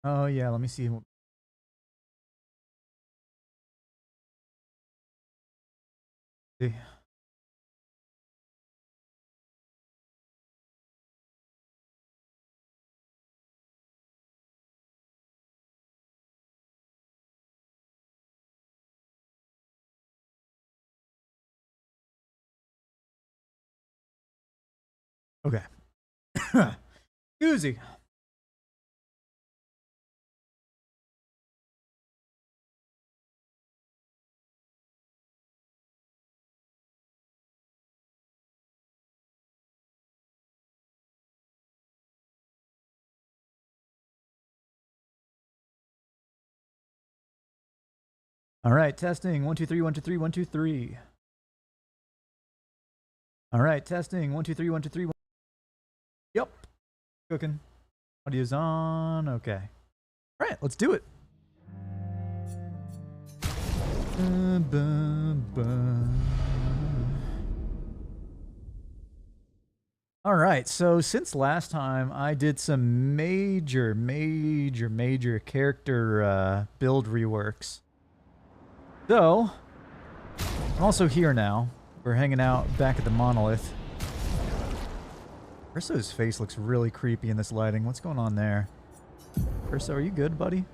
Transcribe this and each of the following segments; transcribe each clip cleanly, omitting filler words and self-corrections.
Oh, yeah, let me see. Okay. Easy. All right, testing. 1, 2, 3, 1, 2, 3, 1, 2, 3. All right, testing. 1, 2, 3, 1, 2, 3. Yep. Cooking. Audio's on. Okay. All right, let's do it. All right, so since last time, I did some major character build reworks. So, I'm also here now. We're hanging out back at the monolith. Urso's face looks really creepy in this lighting. What's going on there? Urso, are you good, buddy?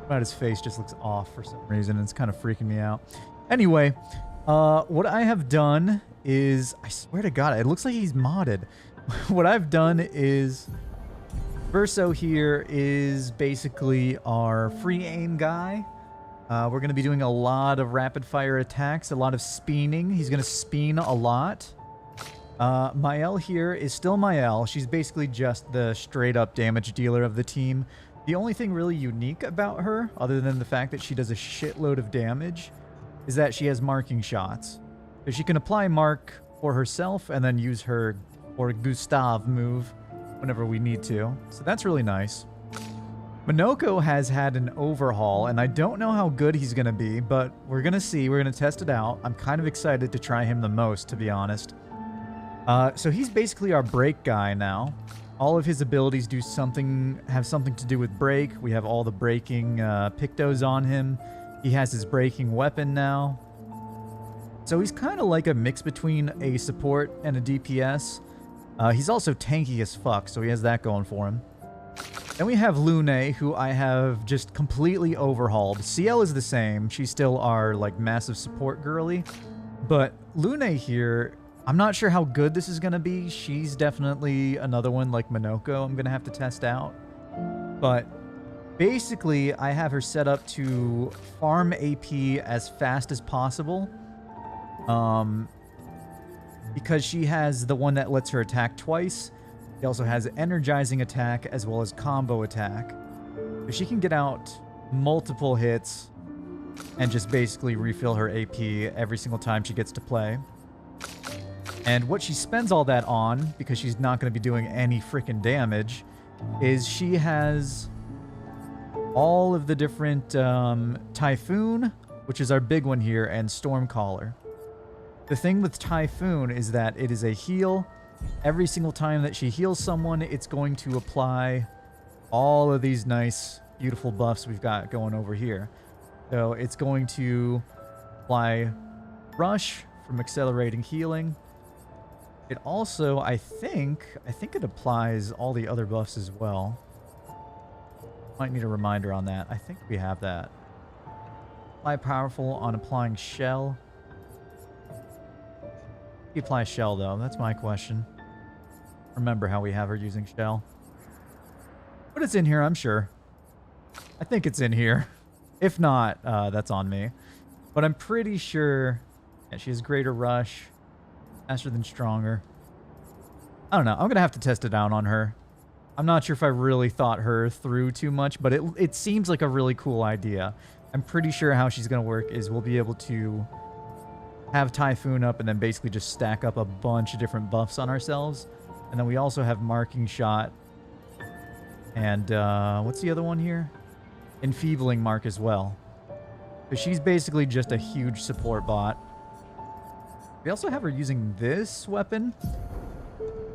But his face just looks off for some reason. It's kind of freaking me out. Anyway, what I have done is, I swear to God, it looks like he's modded. What I've done is, Verso here is basically our free aim guy. We're going to be doing a lot of rapid fire attacks, a lot of speening. He's going to speen a lot. Mael here is still Mael. She's basically just the straight up damage dealer of the team. The only thing really unique about her, other than the fact that she does a shitload of damage, is that she has marking shots. So she can apply mark for herself and then use her or Gustav move whenever we need to. So that's really nice. Minoko has had an overhaul, and I don't know how good he's going to be, but we're going to see. We're going to test it out. I'm kind of excited to try him the most, to be honest. So he's basically our break guy now. All of his abilities have something to do with break. We have all the breaking pictos on him. He has his breaking weapon now. So he's kind of like a mix between a support and a DPS. He's also tanky as fuck, so he has that going for him. Then we have Lune, who I have just completely overhauled. CL is the same. She's still our, like, massive support girly. But Lune here, I'm not sure how good this is going to be. She's definitely another one like Minoko I'm going to have to test out. But basically, I have her set up to farm AP as fast as possible. Because she has the one that lets her attack twice. She also has energizing attack as well as combo attack. So she can get out multiple hits and just basically refill her AP every single time she gets to play. And what she spends all that on, because she's not going to be doing any freaking damage, is she has all of the different Typhoon, which is our big one here, and Stormcaller. The thing with Typhoon is that it is a heal. Every single time that she heals someone, it's going to apply all of these nice, beautiful buffs we've got going over here. So it's going to apply Rush from accelerating healing. It also, I think it applies all the other buffs as well. Might need a reminder on that. I think we have that. Apply powerful on applying shell. He applies shell though. That's my question. Remember how we have her using shell. But it's in here, I'm sure. I think it's in here. If not, that's on me. But I'm pretty sure that she has greater rush. Faster than stronger. I don't know. I'm going to have to test it out on her. I'm not sure if I really thought her through too much, but it seems like a really cool idea. I'm pretty sure how she's going to work is we'll be able to have Typhoon up and then basically just stack up a bunch of different buffs on ourselves. And then we also have Marking Shot. And what's the other one here? Enfeebling Mark as well. So she's basically just a huge support bot. We also have her using this weapon,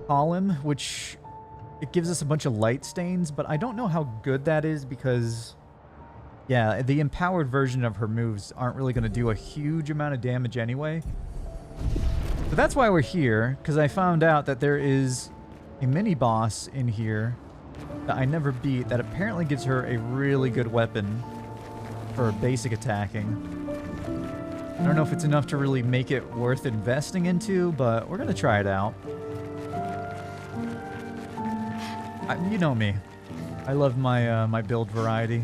Column, which it gives us a bunch of light stains, but I don't know how good that is because, yeah, the empowered version of her moves aren't really going to do a huge amount of damage anyway. So that's why we're here, because I found out that there is a mini-boss in here that I never beat that apparently gives her a really good weapon for basic attacking. I don't know if it's enough to really make it worth investing into, but we're going to try it out. You know me. I love my my build variety.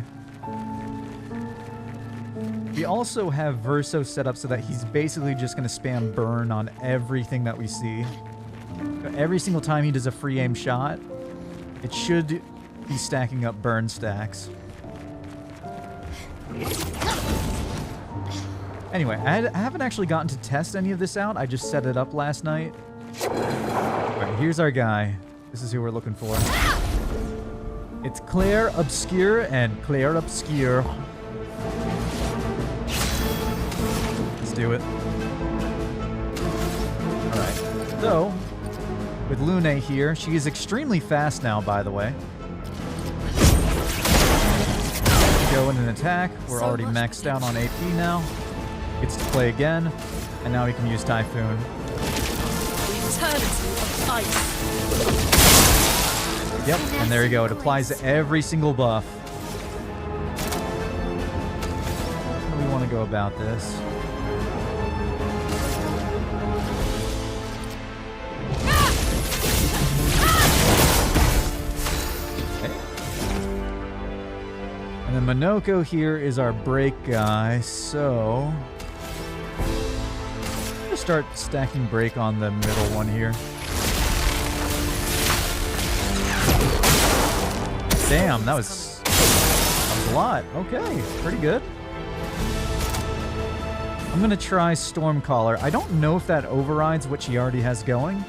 We also have Verso set up so that he's basically just going to spam burn on everything that we see. Every single time he does a free aim shot, it should be stacking up burn stacks. Anyway, I haven't actually gotten to test any of this out. I just set it up last night. Alright, here's our guy. This is who we're looking for. It's Claire Obscure and Claire Obscure. Let's do it. Alright, so with Lune here, she is extremely fast now, by the way. Go in and attack. We're already maxed out on AP now. Gets to play again, and now we can use Typhoon. Eternity of ice. Yep, and there you go. It applies to every single buff. How do we want to go about this? Okay. And then Minoko here is our break guy, so start stacking break on the middle one here. Damn, that was a lot. Okay, pretty good. I'm gonna try Stormcaller. I don't know if that overrides what she already has going.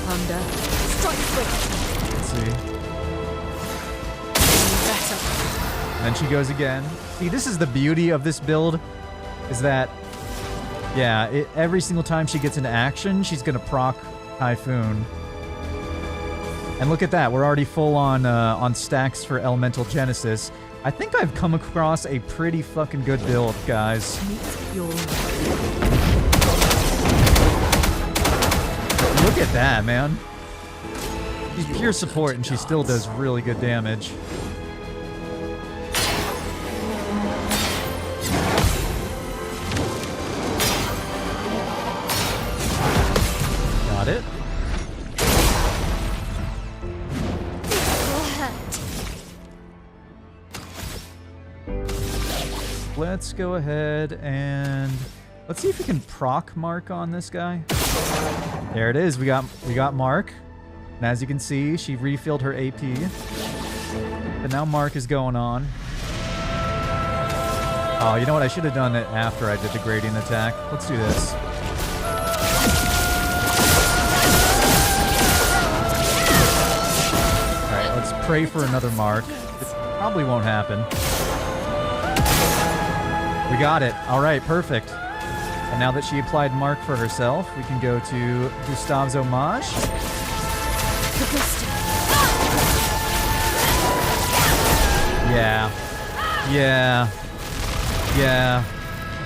Thunder. Strike quick. Let's see. Better. And then she goes again. See, this is the beauty of this build, is that yeah, every single time she gets into action, she's going to proc Typhoon. And look at that. We're already full on stacks for Elemental Genesis. I think I've come across a pretty fucking good build, guys. Look at that, man. She's pure support, and she still does really good damage. It. Let's go ahead and let's see if we can proc Mark on this guy. There it is. We got Mark. And as you can see, she refilled her AP. But now Mark is going on. Oh, you know what? I should have done it after I did the gradient attack. Let's do this. Pray for another Mark. It probably won't happen. We got it. All right, perfect. And now that she applied Mark for herself, we can go to Gustave's homage. Yeah. Yeah. Yeah.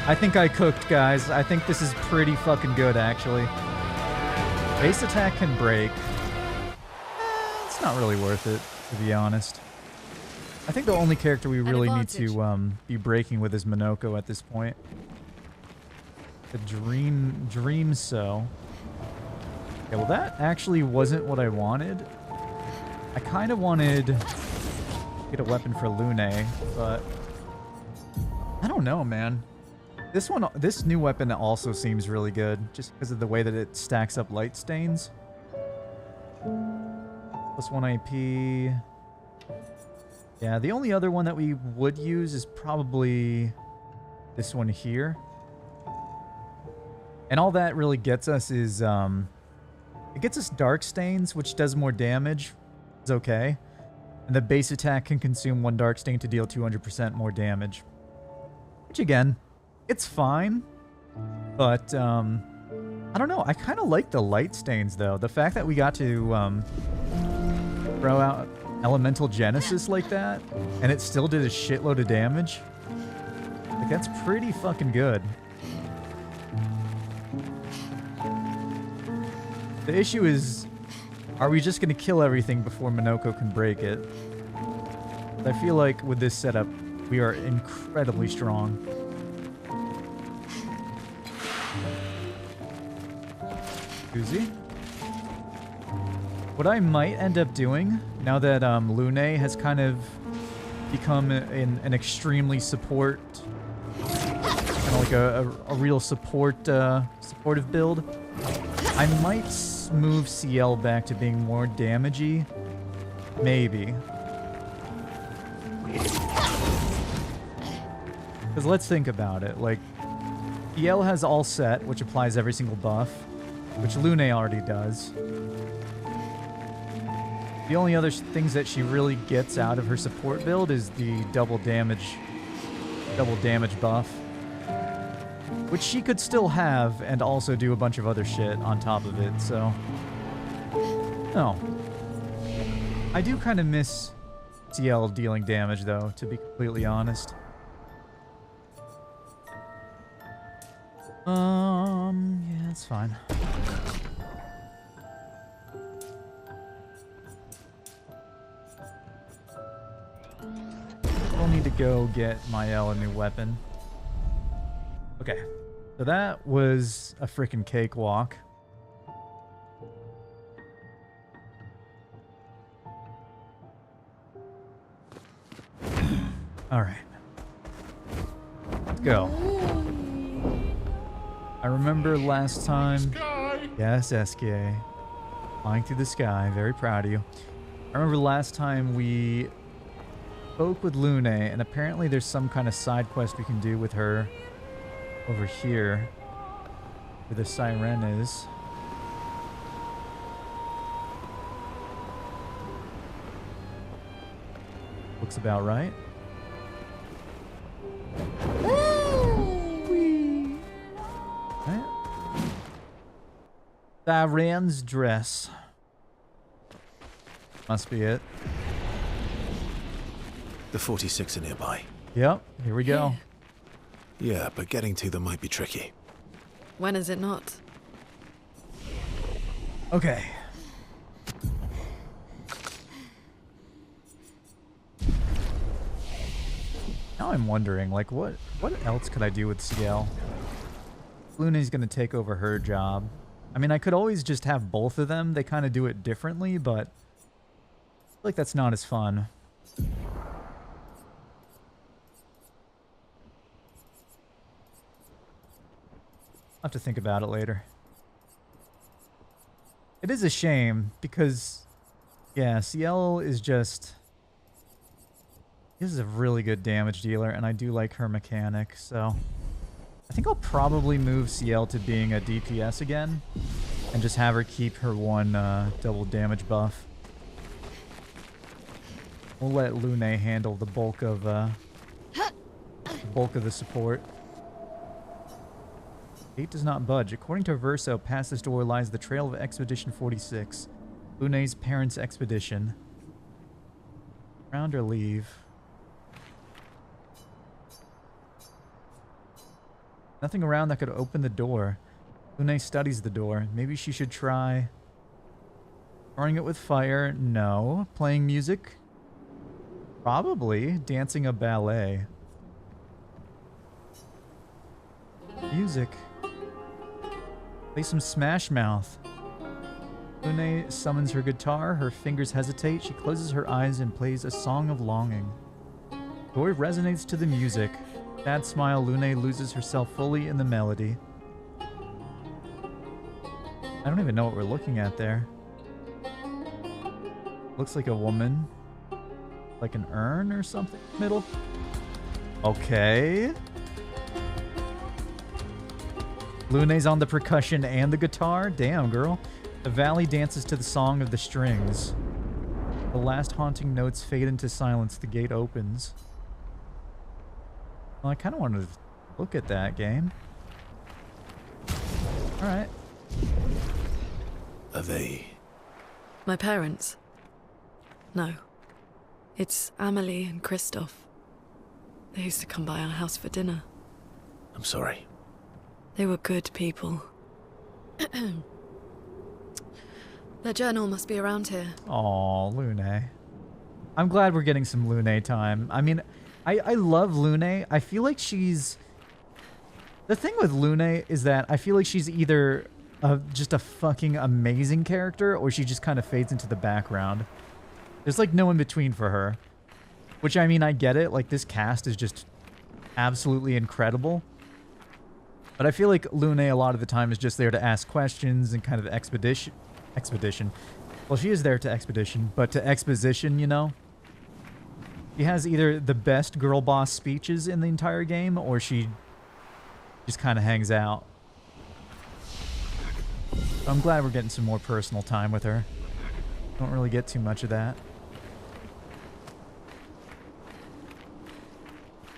I think I cooked, guys. I think this is pretty fucking good, actually. Base attack can break. It's not really worth it, to be honest. I think the only character we really need to be breaking with is Minoko at this point. The dream so. Okay, well that actually wasn't what I wanted. I kind of wanted to get a weapon for Lune, but I don't know, man. This new weapon also seems really good, just because of the way that it stacks up light stains. Plus 1 AP. Yeah, the only other one that we would use is probably this one here. And all that really gets us is, it gets us Dark Stains, which does more damage. It's okay. And the base attack can consume 1 Dark Stain to deal 200% more damage. Which again, it's fine. But, I don't know. I kind of like the light stains, though. The fact that we got to throw out Elemental Genesis like that, and it still did a shitload of damage. Like, that's pretty fucking good. The issue is, are we just gonna kill everything before Minoko can break it? I feel like with this setup, we are incredibly strong. Uzi? What I might end up doing, now that Lune has kind of become an extremely supportive build, I might move CL back to being more damagey. Maybe. Because let's think about it. Like, CL has all set, which applies every single buff, which Lune already does. The only other things that she really gets out of her support build is the double damage buff, which she could still have and also do a bunch of other shit on top of it, so... No. I do kind of miss CL dealing damage, though, to be completely honest. Yeah, that's fine. I'll need to go get Mael a new weapon. Okay, so that was a freaking cakewalk. All right, let's go. I remember last time. Yes, SK. Flying through the sky. Very proud of you. I remember last time we spoke with Lune, and apparently there's some kind of side quest we can do with her over here, where the siren is. Looks about right. Siren's dress. Must be it. The 46 are nearby. Yep, here we go. Yeah, but getting to them might be tricky. When is it not? Okay. Now I'm wondering, like, what else could I do with CL? Lune's gonna take over her job. I mean, I could always just have both of them. They kind of do it differently, but I feel like that's not as fun. I'll have to think about it later. It is a shame because, yeah, CL is just... This is a really good damage dealer, and I do like her mechanic, so... I think I'll probably move CL to being a DPS again, and just have her keep her one double damage buff. We'll let Lune handle the bulk of the support. Gate does not budge. According to Verso, past this door lies the trail of Expedition 46, Lune's parents' expedition. Round or leave? Nothing around that could open the door. Lune studies the door. Maybe she should try throwing it with fire. No. Playing music? Probably. Dancing a ballet. Music. Play some Smash Mouth. Lune summons her guitar. Her fingers hesitate. She closes her eyes and plays a song of longing. The door resonates to the music. Sad smile, Lune loses herself fully in the melody. I don't even know what we're looking at there. Looks like a woman. Like an urn or something in the middle. Okay. Lune's on the percussion and the guitar. Damn, girl. The valley dances to the song of the strings. The last haunting notes fade into silence. The gate opens. Well, I kind of wanted to look at that game. Alright. Are they... My parents. No. It's Amelie and Christoph. They used to come by our house for dinner. I'm sorry. They were good people. Their journal must be around here. Aw, Lune. I'm glad we're getting some Lune time. I mean, I love Lune. I feel like she's... The thing with Lune is that I feel like she's either just a fucking amazing character or she just kind of fades into the background. There's like no in between for her. Which, I mean, I get it. Like, this cast is just absolutely incredible. But I feel like Lune a lot of the time is just there to ask questions and kind of expedition. Well, she is there to expedition, but to exposition, you know? She has either the best girl boss speeches in the entire game, or she just kind of hangs out. So I'm glad we're getting some more personal time with her. Don't really get too much of that.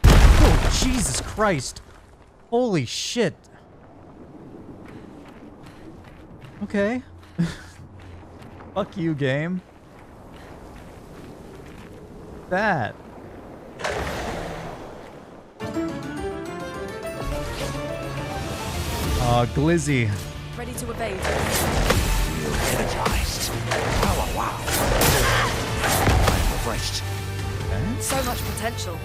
Oh, Jesus Christ! Holy shit! Okay. Fuck you, game. That. Glizzy. Ready to evade. Energized. Power wow. I'm refreshed. Okay. So much potential.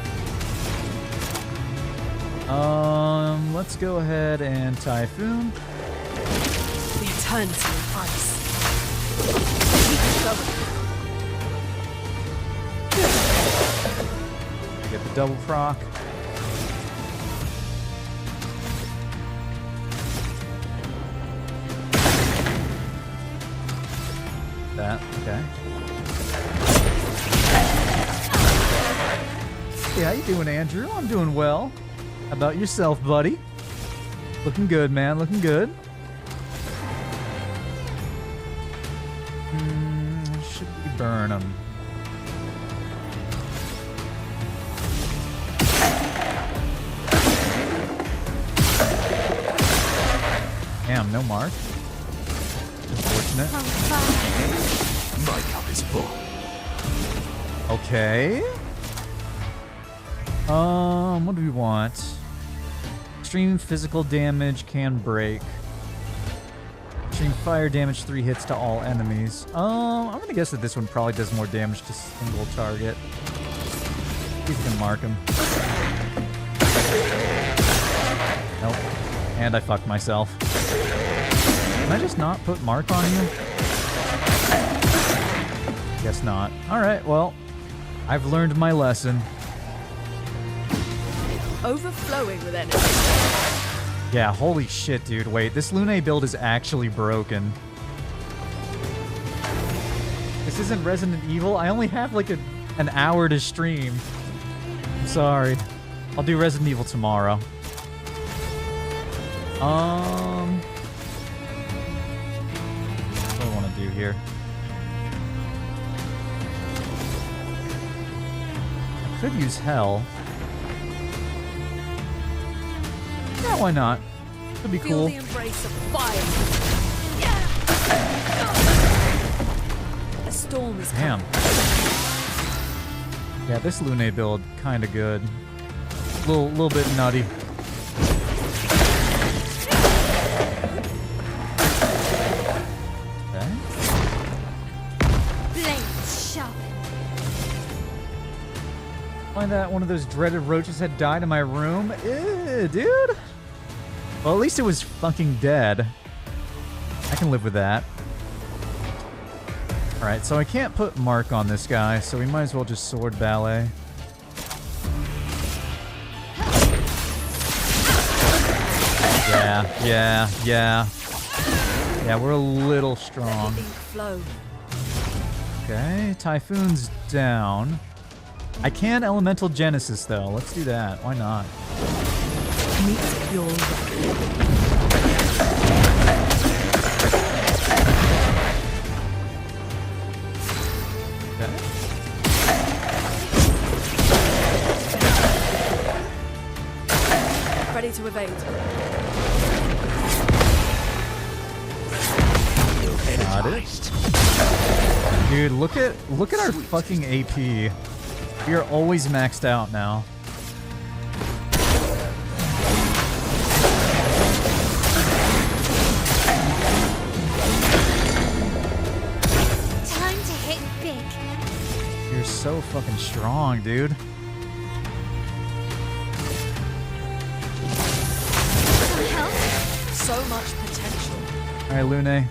Let's go ahead and Typhoon. The eternity of ice. Keep it going. Get the double proc. That, okay. Hey, how you doing, Andrew? I'm doing well. How about yourself, buddy? Looking good, man. Looking good. Should we burn them? Damn, no mark. Unfortunate. My cup is full. Okay. What do we want? Extreme physical damage can break. Extreme fire damage, 3 hits to all enemies. I'm gonna guess that this one probably does more damage to single target. See if we can mark him. Nope. And I fucked myself. Can I just not put mark on you? Guess not. Alright, well, I've learned my lesson. Overflowing with energy. Yeah, holy shit, dude. Wait, this Lune build is actually broken. This isn't Resident Evil. I only have like an hour to stream. I'm sorry. I'll do Resident Evil tomorrow. What do I want to do here? I could use Hell. Yeah, why not? Could be Feel cool. the embrace of fire. A storm is coming. Damn. Yeah, this Lune build kinda good. Little bit nutty. Okay. Blades sharp. Find that one of those dreaded roaches had died in my room. Ew, dude. Well, at least it was fucking dead. I can live with that. Alright, so I can't put mark on this guy, so we might as well just sword ballet. Yeah. Yeah, we're a little strong. Let the ink flow. Okay, Typhoon's down. I can Elemental Genesis, though. Let's do that. Why not? Meet your Okay. ready to evade. Got it. Dude, look at our fucking AP. We are always maxed out now. Time to hit big. You're so fucking strong, dude. Some help? So much potential. All right, Lune.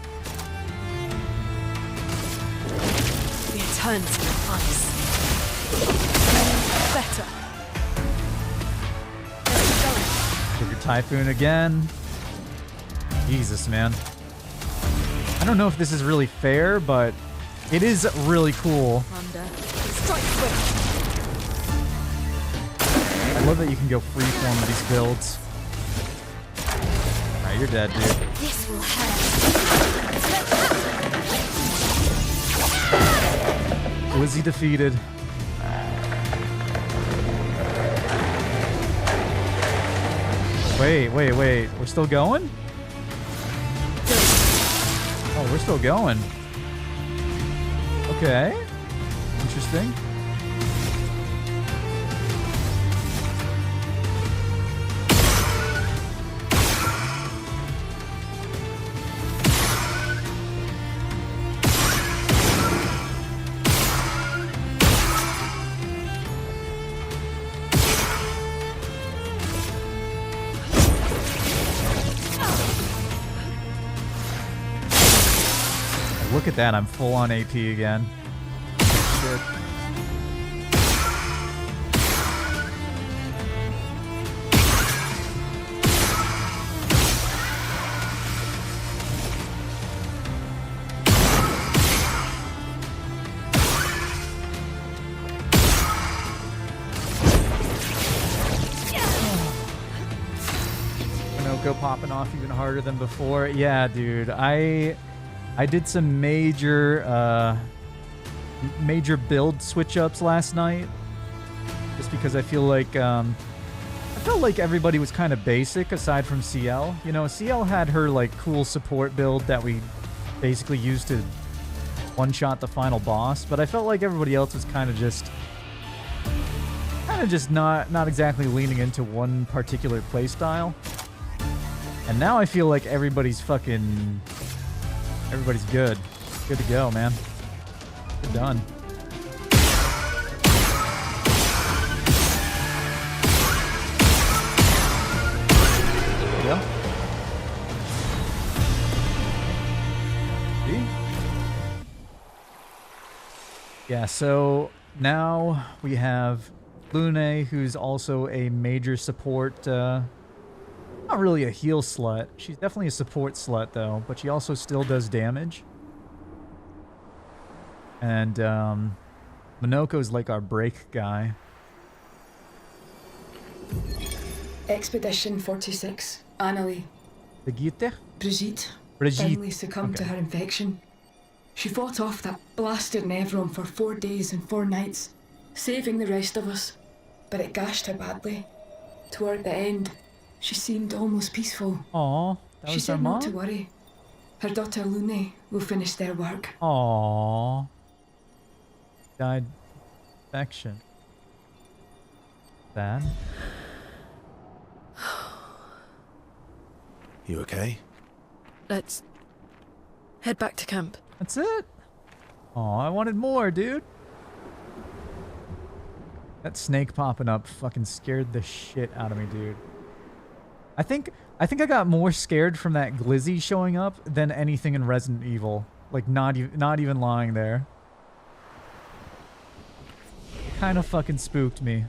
The eternity of ice. Better. Let's keep going. Take your Typhoon again. Jesus, man. I don't know if this is really fair, but it is really cool. Under. Strike swift. I love that you can go freeform with these builds. Alright, you're dead, dude. This will hurt. Lizzie defeated. Wait. We're still going? Oh, we're still going. Okay. Interesting. Look at that, I'm full on AP again. Shit. Minoko popping off even harder than before. Yeah, dude, I did some major build switch ups last night, just because I feel like I felt like everybody was kind of basic aside from CL. You know, CL had her like cool support build that we basically used to one-shot the final boss, but I felt like everybody else was kind of just not exactly leaning into one particular playstyle. And now I feel like everybody's good. Good to go, man. Good done. There you go. See? Yeah, so now we have Lune, who's also a major support, not really a heal slut. She's definitely a support slut, though, but she also still does damage. And Minoko's like our break guy. Expedition 46. Annalie. Brigitte? Brigitte. Brigitte. Finally succumbed to her infection. She fought off that blasted Nevron for 4 days and 4 nights, saving the rest of us. But it gashed her badly. Toward the end, she seemed almost peaceful. Aw, that She was her said not to mom? worry. Her daughter Lune will finish their work. Aw. Died infection. Bad. You okay? Let's head back to camp. That's it? Aw, I wanted more, dude. That snake popping up fucking scared the shit out of me, dude. I think I got more scared from that glizzy showing up than anything in Resident Evil. Like, not even lying there. It kind of fucking spooked me.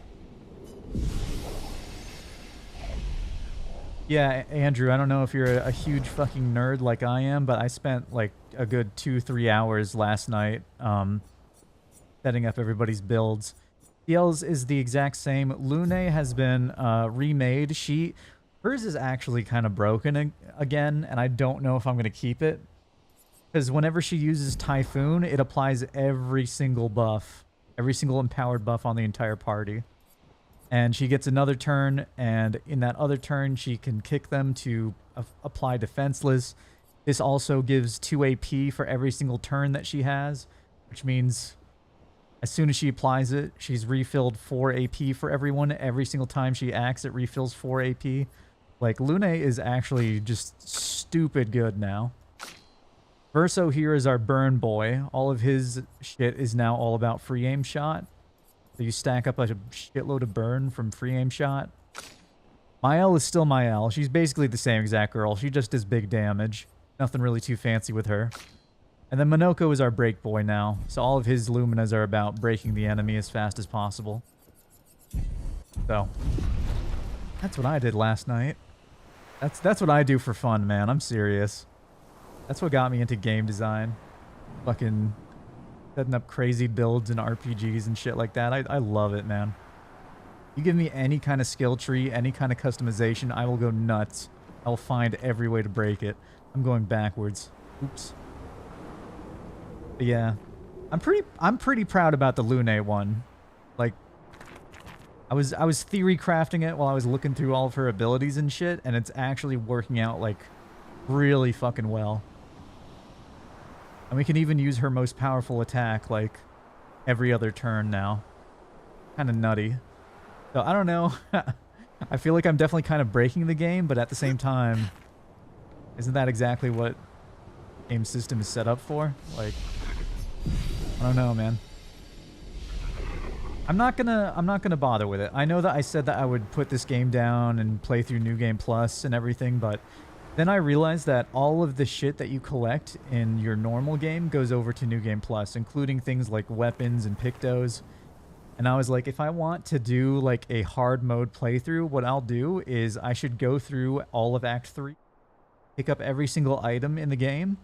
Yeah, Andrew, I don't know if you're a huge fucking nerd like I am, but I spent like a good 2-3 hours last night setting up everybody's builds. CL's is the exact same. Lune has been remade. Hers is actually kind of broken again, and I don't know if I'm going to keep it. Because whenever she uses Typhoon, it applies every single buff, every single empowered buff on the entire party. And she gets another turn, and in that other turn, she can kick them to apply Defenseless. This also gives 2 AP for every single turn that she has. which means as soon as she applies it, she's refilled 4 AP for everyone. Every single time she acts, it refills 4 AP. Like, Lune is actually just stupid good now. Verso here is our burn boy. All of his shit is now all about free aim shot. So you stack up a shitload of burn from free aim shot. Mael is still Mael. She's basically the same exact girl. She just does big damage. Nothing really too fancy with her. And then Monoko is our break boy now. So all of his Luminas are about breaking the enemy as fast as possible. So that's what I did last night. That's what I do for fun, man. I'm serious. That's what got me into game design. Fucking setting up crazy builds and RPGs and shit like that. I love it, man. You give me any kind of skill tree, any kind of customization, I will go nuts. I'll find every way to break it. I'm going backwards. Oops. But yeah. I'm pretty proud about the Lune one. Like, I was theory crafting it while I was looking through all of her abilities and shit, and it's actually working out, like, really fucking well. And we can even use her most powerful attack, like, every other turn now. Kind of nutty. So, I don't know. I feel like I'm definitely kind of breaking the game, but at the same time, isn't that exactly what game system is set up for? Like, I don't know, man. I'm not gonna bother with it. I know that I said that I would put this game down and play through New Game Plus and everything, but then I realized that all of the shit that you collect in your normal game goes over to New Game Plus, including things like weapons and pictos. And I was like, if I want to do like a hard mode playthrough, what I'll do is I should go through all of Act 3, pick up every single item in the game,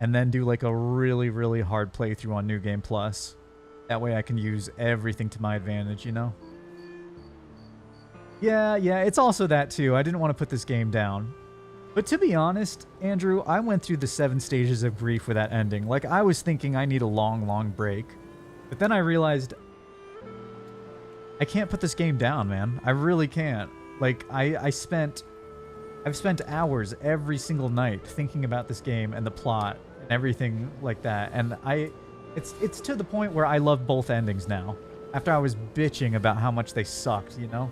and then do like a really, really hard playthrough on New Game Plus. That way I can use everything to my advantage, you know? Yeah, it's also that too. I didn't want to put this game down. But to be honest, Andrew, I went through the 7 stages of grief with that ending. Like, I was thinking I need a long, long break. But then I realized I can't put this game down, man. I really can't. Like, I've spent hours every single night thinking about this game and the plot and everything like that. And it's to the point where I love both endings now. After I was bitching about how much they sucked, you know?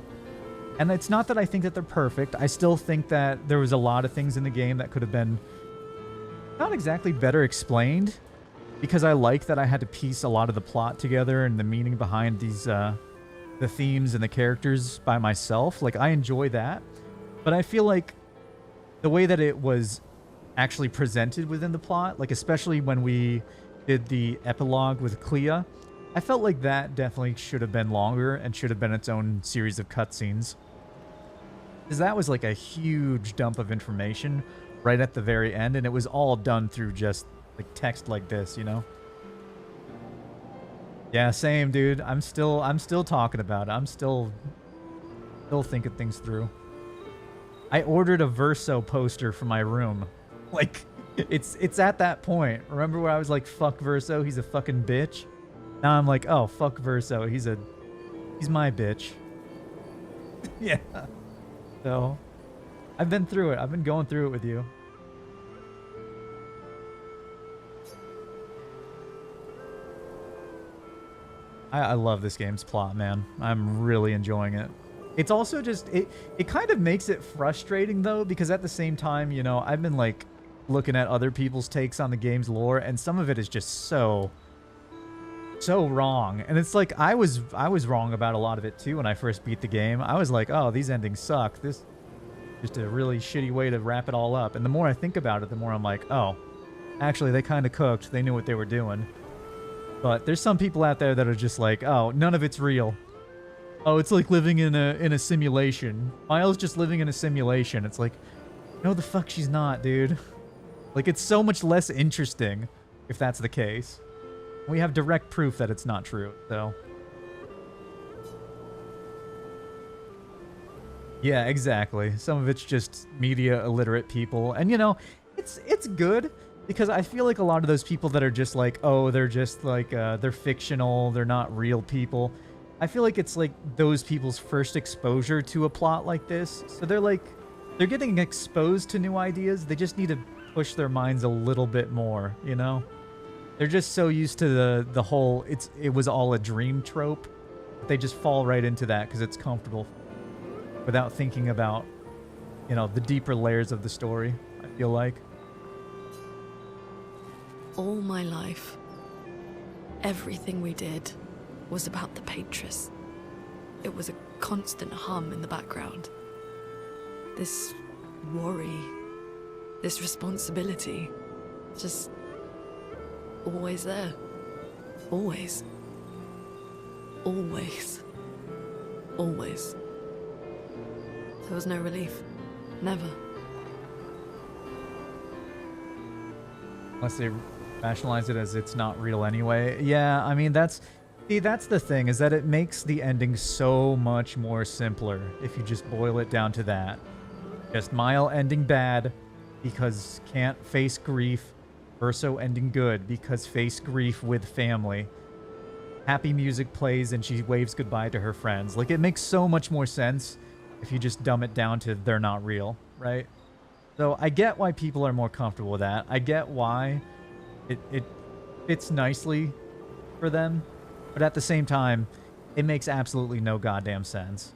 And it's not that I think that they're perfect. I still think that there was a lot of things in the game that could have been not exactly better explained, because I like that I had to piece a lot of the plot together and the meaning behind these the themes and the characters by myself. Like, I enjoy that. But I feel like the way that it was actually presented within the plot, like especially when we did the epilogue with Clea, I felt like that definitely should have been longer and should have been its own series of cutscenes. Because that was like a huge dump of information right at the very end, and it was all done through just like text like this, you know? Yeah, same, dude. I'm still talking about it. I'm still thinking things through. I ordered a Verso poster for my room. Like, it's at that point. Remember where I was like, fuck Verso, he's a fucking bitch? Now I'm like, oh, fuck Verso, he's my bitch. Yeah. So, I've been through it. I've been going through it with you. I love this game's plot, man. I'm really enjoying it. It's also just, it kind of makes it frustrating, though, because at the same time, you know, I've been, like, looking at other people's takes on the game's lore, and some of it is just so wrong. And it's like, I was wrong about a lot of it, too, when I first beat the game. I was like, oh, these endings suck. This is just a really shitty way to wrap it all up. And the more I think about it, the more I'm like, oh, actually, they kind of cooked. They knew what they were doing. But there's some people out there that are just like, oh, none of it's real. Oh, it's like living in a simulation. Miles just living in a simulation. It's like, no, the fuck she's not, dude. Like, it's so much less interesting if that's the case. We have direct proof that it's not true, so. Yeah, exactly. Some of it's just media illiterate people. And, you know, it's good. Because I feel like a lot of those people that are just like, oh, they're just like, they're fictional, they're not real people. I feel like it's like those people's first exposure to a plot like this. So they're like, they're getting exposed to new ideas. They just need to push their minds a little bit more, you know? They're just so used to the whole it was all a dream trope. They just fall right into that because it's comfortable without thinking about, you know, the deeper layers of the story, I feel like. All my life, everything we did was about the Patris. It was a constant hum in the background. This worry, this responsibility, just always there. Always. Always. Always. There was no relief. Never. Unless they rationalize it as it's not real anyway. Yeah, I mean, that's the thing, is that it makes the ending so much more simpler if you just boil it down to that. Just Mile ending bad because can't face grief. Verso ending good because face grief with family. Happy music plays and she waves goodbye to her friends. Like, it makes so much more sense if you just dumb it down to they're not real, right? So I get why people are more comfortable with that. I get why it fits nicely for them. But at the same time, it makes absolutely no goddamn sense.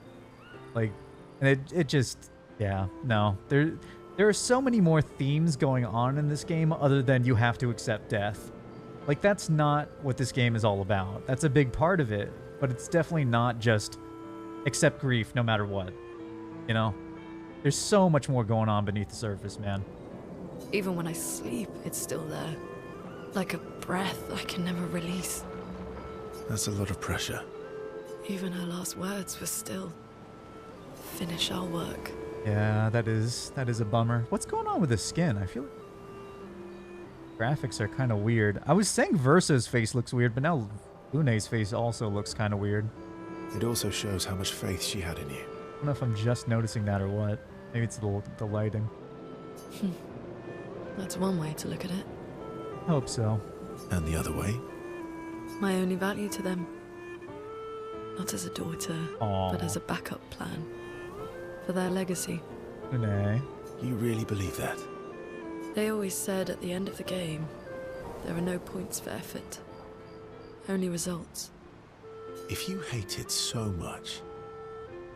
Like, and it just, yeah, no. There are so many more themes going on in this game other than you have to accept death. Like, that's not what this game is all about. That's a big part of it, but it's definitely not just accept grief no matter what. You know? There's so much more going on beneath the surface, man. Even when I sleep, it's still there. Like a breath I can never release. That's a lot of pressure. Even her last words were still, finish our work. Yeah, that is a bummer. What's going on with the skin? I feel like graphics are kind of weird. I was saying Versa's face looks weird, but now Lune's face also looks kind of weird. It also shows how much faith she had in you. I don't know if I'm just noticing that or what. Maybe it's the lighting. That's one way to look at it. I hope so. And the other way? My only value to them. Not as a daughter, Aww. but as a backup plan. For their legacy. Lune. You really believe that? They always said at the end of the game, there are no points for effort. Only results. If you hate it so much,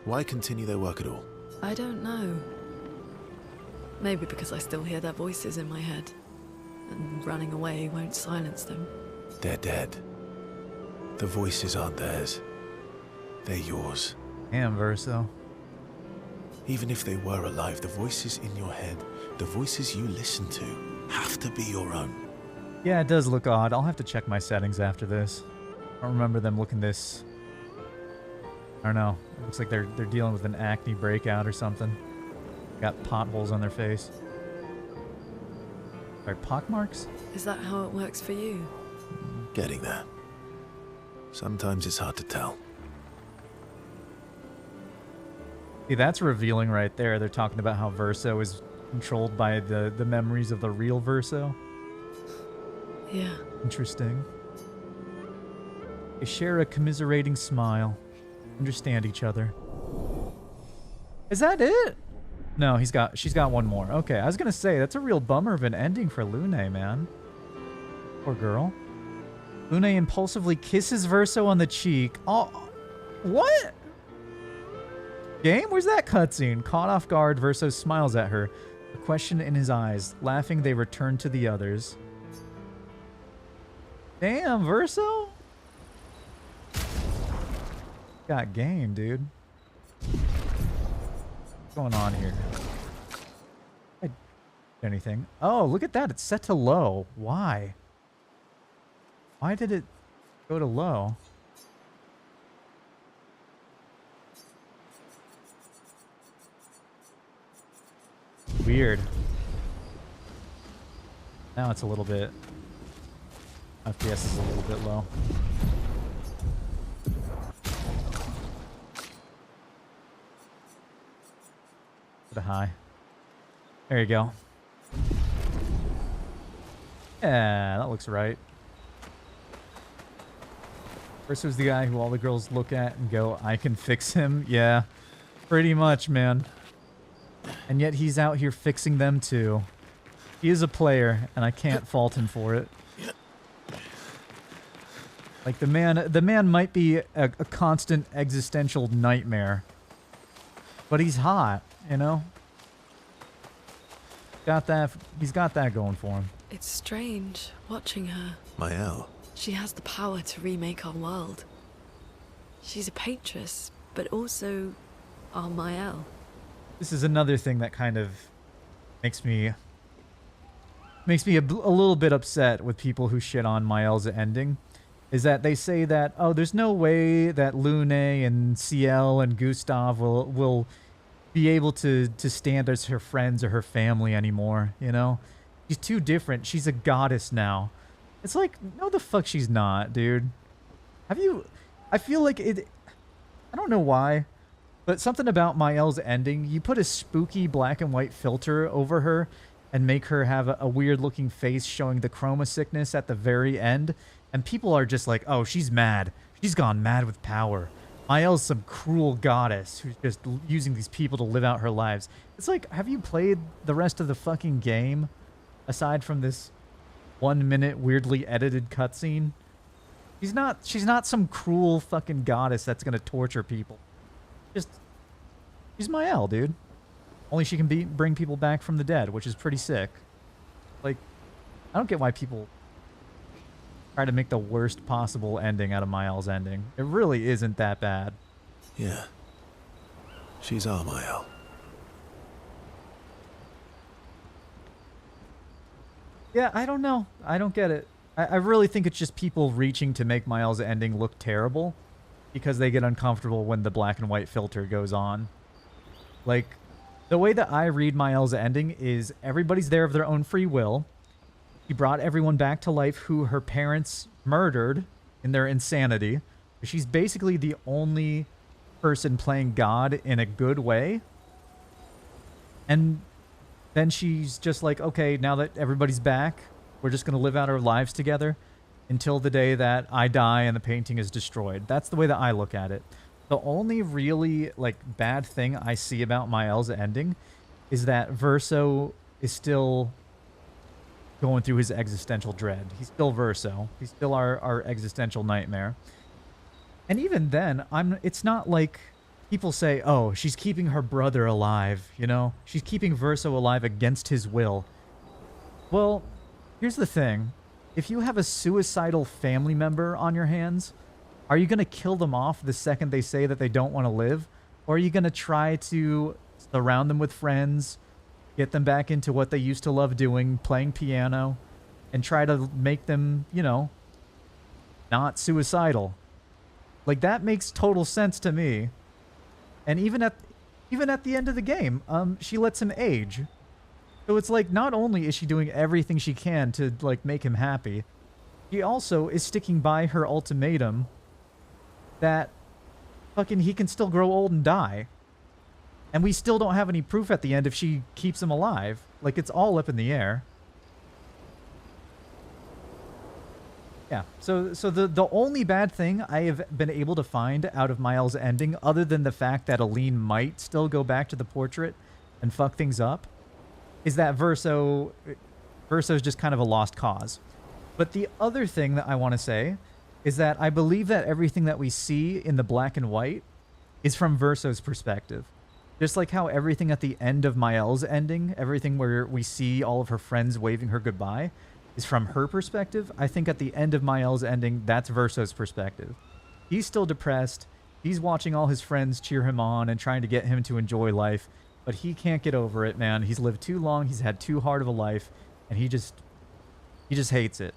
why continue their work at all? I don't know. Maybe because I still hear their voices in my head. And running away won't silence them. They're dead. The voices aren't theirs. They're yours. Damn, Verso. Even if they were alive, the voices in your head, the voices you listen to, have to be your own. Yeah, it does look odd. I'll have to check my settings after this. I don't remember them looking this... I don't know. It looks like they're dealing with an acne breakout or something. Got potholes on their face. Sorry, pockmarks? Is that how it works for you? Getting there. Sometimes it's hard to tell. See, that's revealing right there. They're talking about how Verso is controlled by the memories of the real Verso. Yeah. Interesting. They share a commiserating smile. Understand each other. Is that it? No, she's got one more. Okay, I was gonna say, that's a real bummer of an ending for Lune, man. Poor girl. Lune impulsively kisses Verso on the cheek. Oh, what? Game? Where's that cutscene? Caught off guard, Verso smiles at her. A question in his eyes. Laughing, they return to the others. Damn, Verso? Got game, dude. What's going on here? Anything? Oh, look at that. It's set to low. Why? Why did it go to low? Weird. Now it's a little bit... FPS is a little bit low. Put a high. There you go. Yeah, that looks right. First was the guy who all the girls look at and go, I can fix him. Yeah, pretty much, man. And yet he's out here fixing them too. He is a player, and I can't fault him for it. Like the man might be a constant existential nightmare, but he's hot, you know? He's got that going for him. It's strange watching her. Mael. She has the power to remake our world. She's a Patress, but also our Mael. This is another thing that kind of makes me a little bit upset with people who shit on Mael's ending, is that they say that, oh, there's no way that Lune and Ciel and Gustav will be able to stand as her friends or her family anymore, you know? She's too different. She's a goddess now. It's like, no the fuck she's not, dude. I feel like it, I don't know why, but something about Mael's ending, you put a spooky black and white filter over her and make her have a weird looking face showing the chroma sickness at the very end, and people are just like, oh, she's mad. She's gone mad with power. Mael's some cruel goddess who's just using these people to live out her lives. It's like, have you played the rest of the fucking game aside from this 1 minute weirdly edited cutscene? She's not some cruel fucking goddess that's gonna torture people. She's Mael, dude. Only she can bring people back from the dead, which is pretty sick. Like, I don't get why people try to make the worst possible ending out of Mael's ending. It really isn't that bad. Yeah. She's our Mael. Yeah, I don't know. I don't get it. I really think it's just people reaching to make Mael's ending look terrible because they get uncomfortable when the black and white filter goes on. Like, the way that I read Mael's ending is everybody's there of their own free will. She brought everyone back to life who her parents murdered in their insanity. She's basically the only person playing God in a good way. And then she's just like, okay, now that everybody's back, we're just going to live out our lives together until the day that I die and the painting is destroyed. That's the way that I look at it. The only really, like, bad thing I see about Mael's ending is that Verso is still going through his existential dread. He's still Verso. He's still our existential nightmare. And even then, it's not like people say, oh, she's keeping her brother alive, you know? She's keeping Verso alive against his will. Well, here's the thing. If you have a suicidal family member on your hands, are you going to kill them off the second they say that they don't want to live? Or are you going to try to surround them with friends, get them back into what they used to love doing, playing piano, and try to make them, you know, not suicidal? Like, that makes total sense to me. And even at the end of the game, she lets him age. So it's like, not only is she doing everything she can to, like, make him happy, she also is sticking by her ultimatum that fucking he can still grow old and die. And we still don't have any proof at the end if she keeps him alive. Like, it's all up in the air. Yeah, so the only bad thing I have been able to find out of Mael's ending, other than the fact that Aline might still go back to the portrait and fuck things up, is that Verso's just kind of a lost cause. But the other thing that I want to say is that I believe that everything that we see in the black and white is from Verso's perspective. Just like how everything at the end of Mael's ending, everything where we see all of her friends waving her goodbye, is from her perspective. I think at the end of Mael's ending, that's Verso's perspective. He's still depressed. He's watching all his friends cheer him on and trying to get him to enjoy life, but he can't get over it, man. He's lived too long. He's had too hard of a life, and he just hates it.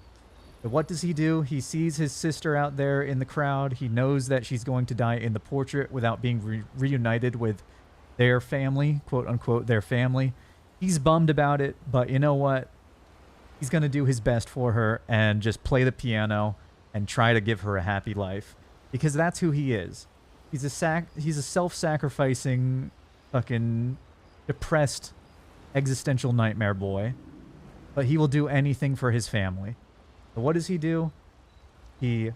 But what does he do? He sees his sister out there in the crowd. He knows that she's going to die in the portrait without being reunited with their family, quote unquote, their family. He's bummed about it, but you know what? He's going to do his best for her and just play the piano and try to give her a happy life, because that's who he is. He's a self-sacrificing, fucking depressed existential nightmare boy, but he will do anything for his family. So what does he do? He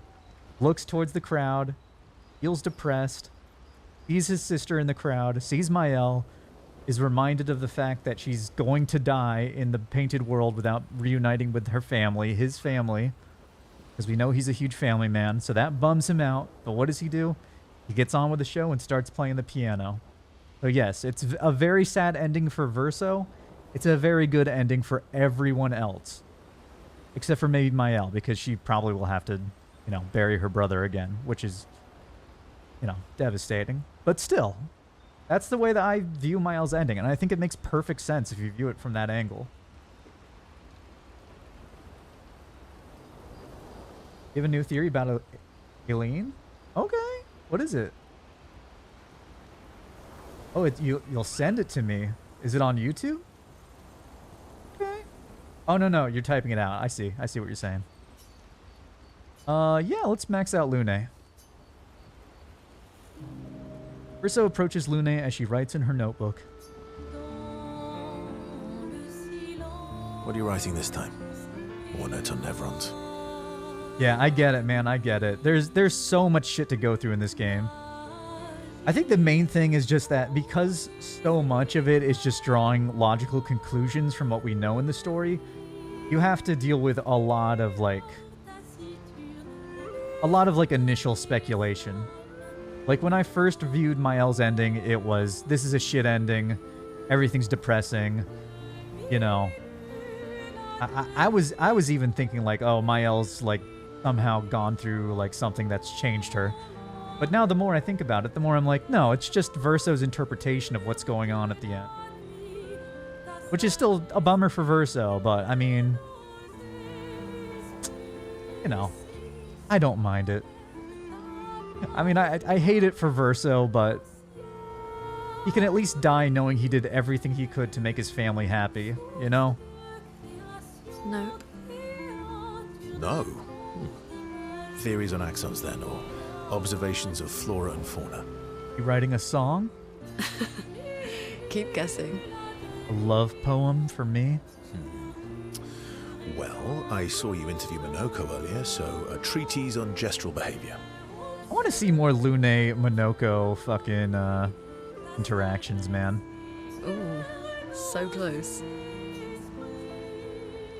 looks towards the crowd, feels depressed, sees his sister in the crowd, sees Mael, is reminded of the fact that she's going to die in the painted world without reuniting with her family, his family, because because we know he's a huge family man, so that bums him out. But what does he do? He gets on with the show and starts playing the piano. So yes, it's a very sad ending for Verso. It's a very good ending for everyone else. Except for maybe Mael, because she probably will have to, bury her brother again, which is, devastating. But still, that's the way that I view Mael's ending, and I think it makes perfect sense if you view it from that angle. You have a new theory about Aileen? Okay. What is it? Oh, you'll send it to me. Is it on YouTube? Okay. Oh, no. You're typing it out. I see what you're saying. Yeah, let's max out Lune. Verso approaches Lune as she writes in her notebook. What are you writing this time? More notes on Nevrons. Yeah, I get it, man. I get it. There's so much shit to go through in this game. I think the main thing is just that because so much of it is just drawing logical conclusions from what we know in the story, you have to deal with a lot of initial speculation. Like when I first viewed Mael's ending, it was, this is a shit ending. Everything's depressing. I was even thinking like, oh, Mael's like somehow gone through like something that's changed her. But now the more I think about it, the more I'm like, no, it's just Verso's interpretation of what's going on at the end. Which is still a bummer for Verso, but I mean, I don't mind it. I mean, I hate it for Verso, but he can at least die knowing he did everything he could to make his family happy, Nope. No. Theories on axons then, or observations of flora and fauna? You writing a song? Keep guessing. A love poem for me? Well, I saw you interview Monoko earlier, so a treatise on gestural behavior. I want to see more Lune Monoko fucking interactions, man. Ooh, so close.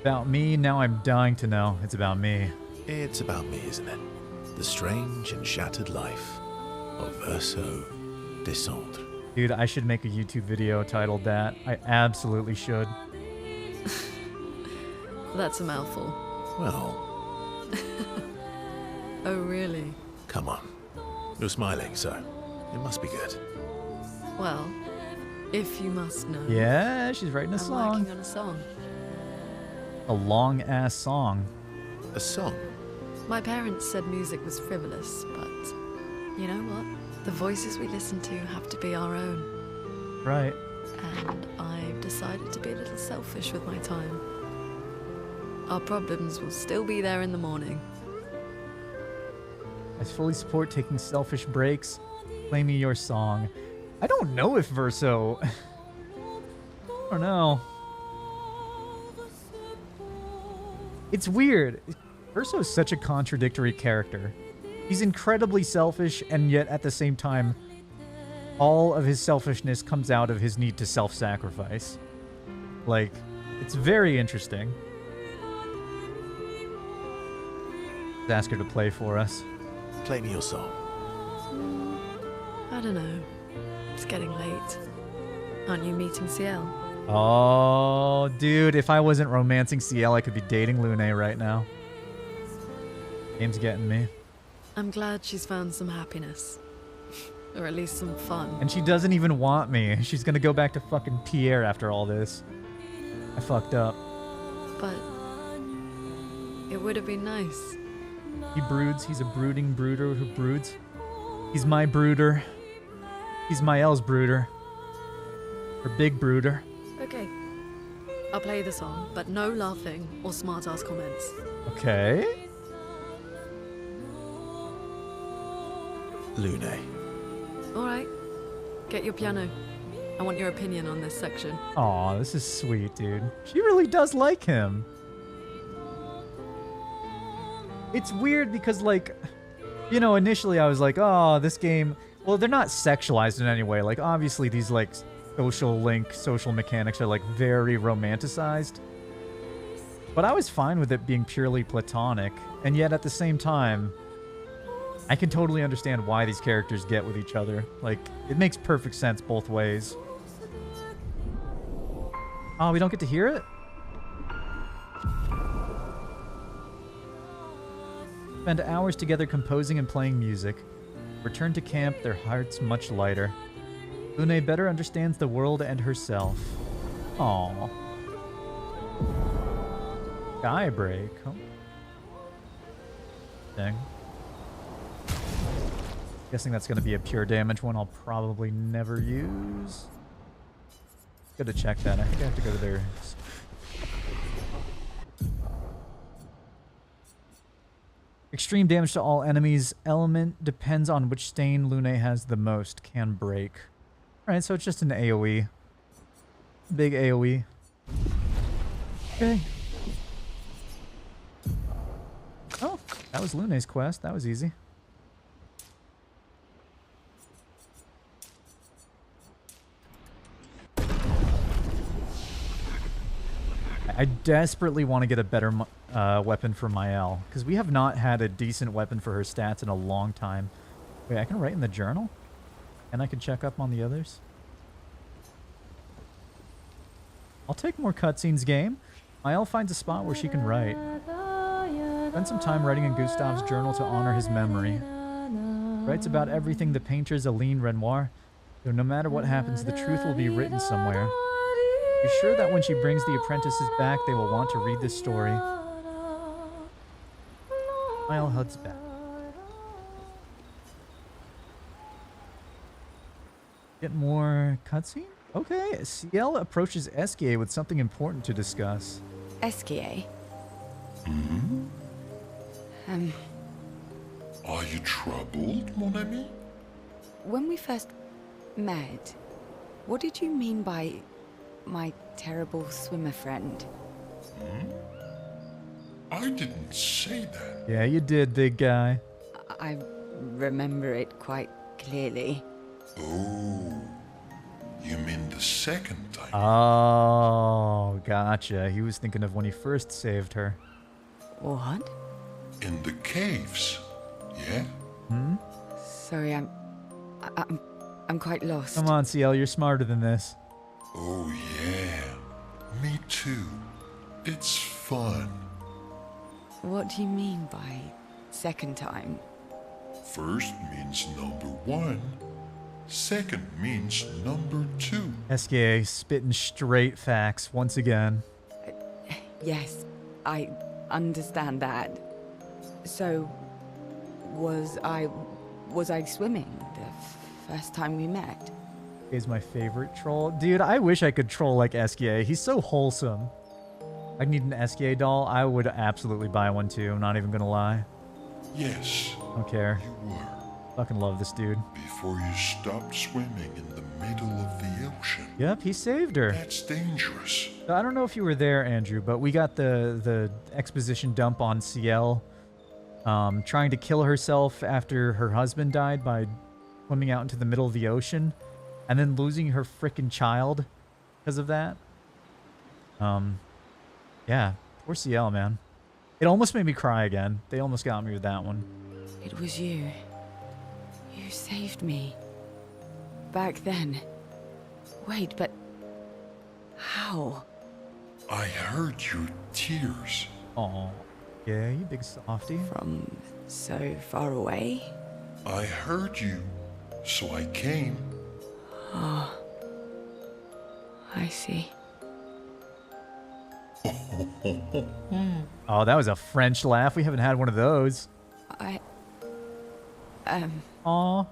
About me, now I'm dying to know. It's about me. It's about me, isn't it? The strange and shattered life of Verso Descendre. Dude, I should make a YouTube video titled that. I absolutely should. That's a mouthful. Well, Oh, really? come on. You're smiling, so it must be good. Well, if you must know. Yeah, she's writing a I'm song. working on a song. A long-ass song. A song? My parents said music was frivolous, but you know what? The voices we listen to have to be our own. Right. And I've decided to be a little selfish with my time. Our problems will still be there in the morning. I fully support taking selfish breaks. Play me your song. I don't know if Verso... I don't know. It's weird. Verso is such a contradictory character. He's incredibly selfish, and yet at the same time, all of his selfishness comes out of his need to self-sacrifice. Like, it's very interesting. Let's ask her to play for us. Play me your song. I don't know. It's getting late. Aren't you meeting CL? Oh, dude, if I wasn't romancing CL, I could be dating Lune right now. Game's getting me. I'm glad she's found some happiness. Or at least some fun. And she doesn't even want me. She's gonna go back to fucking Pierre after all this. I fucked up. But it would have been nice. He broods. He's a brooding brooder who broods. He's my brooder. He's Mael's brooder. Her big brooder. Okay. I'll play the song, but no laughing or smart-ass comments. Okay. Lune. Alright. Get your piano. I want your opinion on this section. Aw, this is sweet, dude. She really does like him. It's weird because, like, you know, initially I was like, oh, this game... Well, they're not sexualized in any way. Like, obviously these, like, social mechanics are, like, very romanticized. But I was fine with it being purely platonic, and yet at the same time, I can totally understand why these characters get with each other. Like, it makes perfect sense both ways. Oh, we don't get to hear it? Spend hours together composing and playing music. Return to camp, their hearts much lighter. Lune better understands the world and herself. Aww. Sky break. Oh. Dang. Guessing that's going to be a pure damage one I'll probably never use. Good to check that. I think I have to go to their... Extreme damage to all enemies. Element depends on which stain Lune has the most. Can break. Alright, so it's just an AoE. Big AoE. Okay. Oh, that was Lune's quest. That was easy. I desperately want to get a better weapon for Mael, because we have not had a decent weapon for her stats in a long time. Wait, I can write in the journal? And I can check up on the others? I'll take more cutscenes, game. Mael finds a spot where she can write. Spend some time writing in Gustav's journal to honor his memory. Writes about everything the painters Aline Renoir, though no matter what happens, the truth will be written somewhere. Be sure that when she brings the apprentices back, they will want to read this story. Mael heads back. Get more cutscene? Okay, Ciel approaches Esquier with something important to discuss. Esquier? Hmm? Are you troubled, mon ami? When we first met, what did you mean by my terrible swimmer friend? I didn't say that. Yeah, you did, big guy. I remember it quite clearly. Oh, you mean the second time? Oh, gotcha. He was thinking of when he first saved her. What? In the caves, yeah? Hmm? Sorry, I'm quite lost. Come on, Ciel, you're smarter than this. Oh yeah, me too. It's fun. What do you mean by second time? First means number one. Second means number two. Esquier spitting straight facts once again. Yes, I understand that. So, was I swimming the first time we met? He's my favorite troll. Dude, I wish I could troll like Esquier. He's so wholesome. I need an Esquier doll. I would absolutely buy one too. I'm not even gonna lie. Yes, Don't care. you were. Fucking love this dude. Before you stopped swimming in the middle of the ocean. Yep, he saved her. That's dangerous. So I don't know if you were there, Andrew, but we got the exposition dump on Ciel. Trying to kill herself after her husband died by swimming out into the middle of the ocean. And then losing her frickin' child because of that. Yeah, poor Ciel, man. It almost made me cry again. They almost got me with that one. It was you. You saved me. Back then. Wait, but how? I heard your tears. Aw, yeah, you big softy. From so far away? I heard you, so I came. Oh, I see. Oh, that was a French laugh. We haven't had one of those. Aw,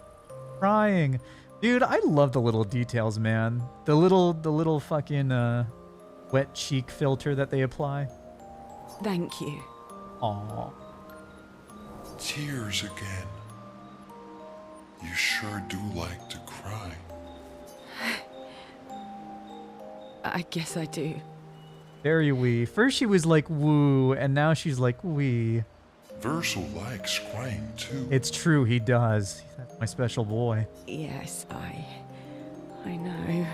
crying. Dude, I love the little details, man. The little fucking wet cheek filter that they apply. Thank you. Aw. Tears again. You sure do like to cry. I guess I do. Very wee. First she was like woo, and now she's like wee. Verso likes crying too. It's true, he does. That's my special boy. Yes, I know.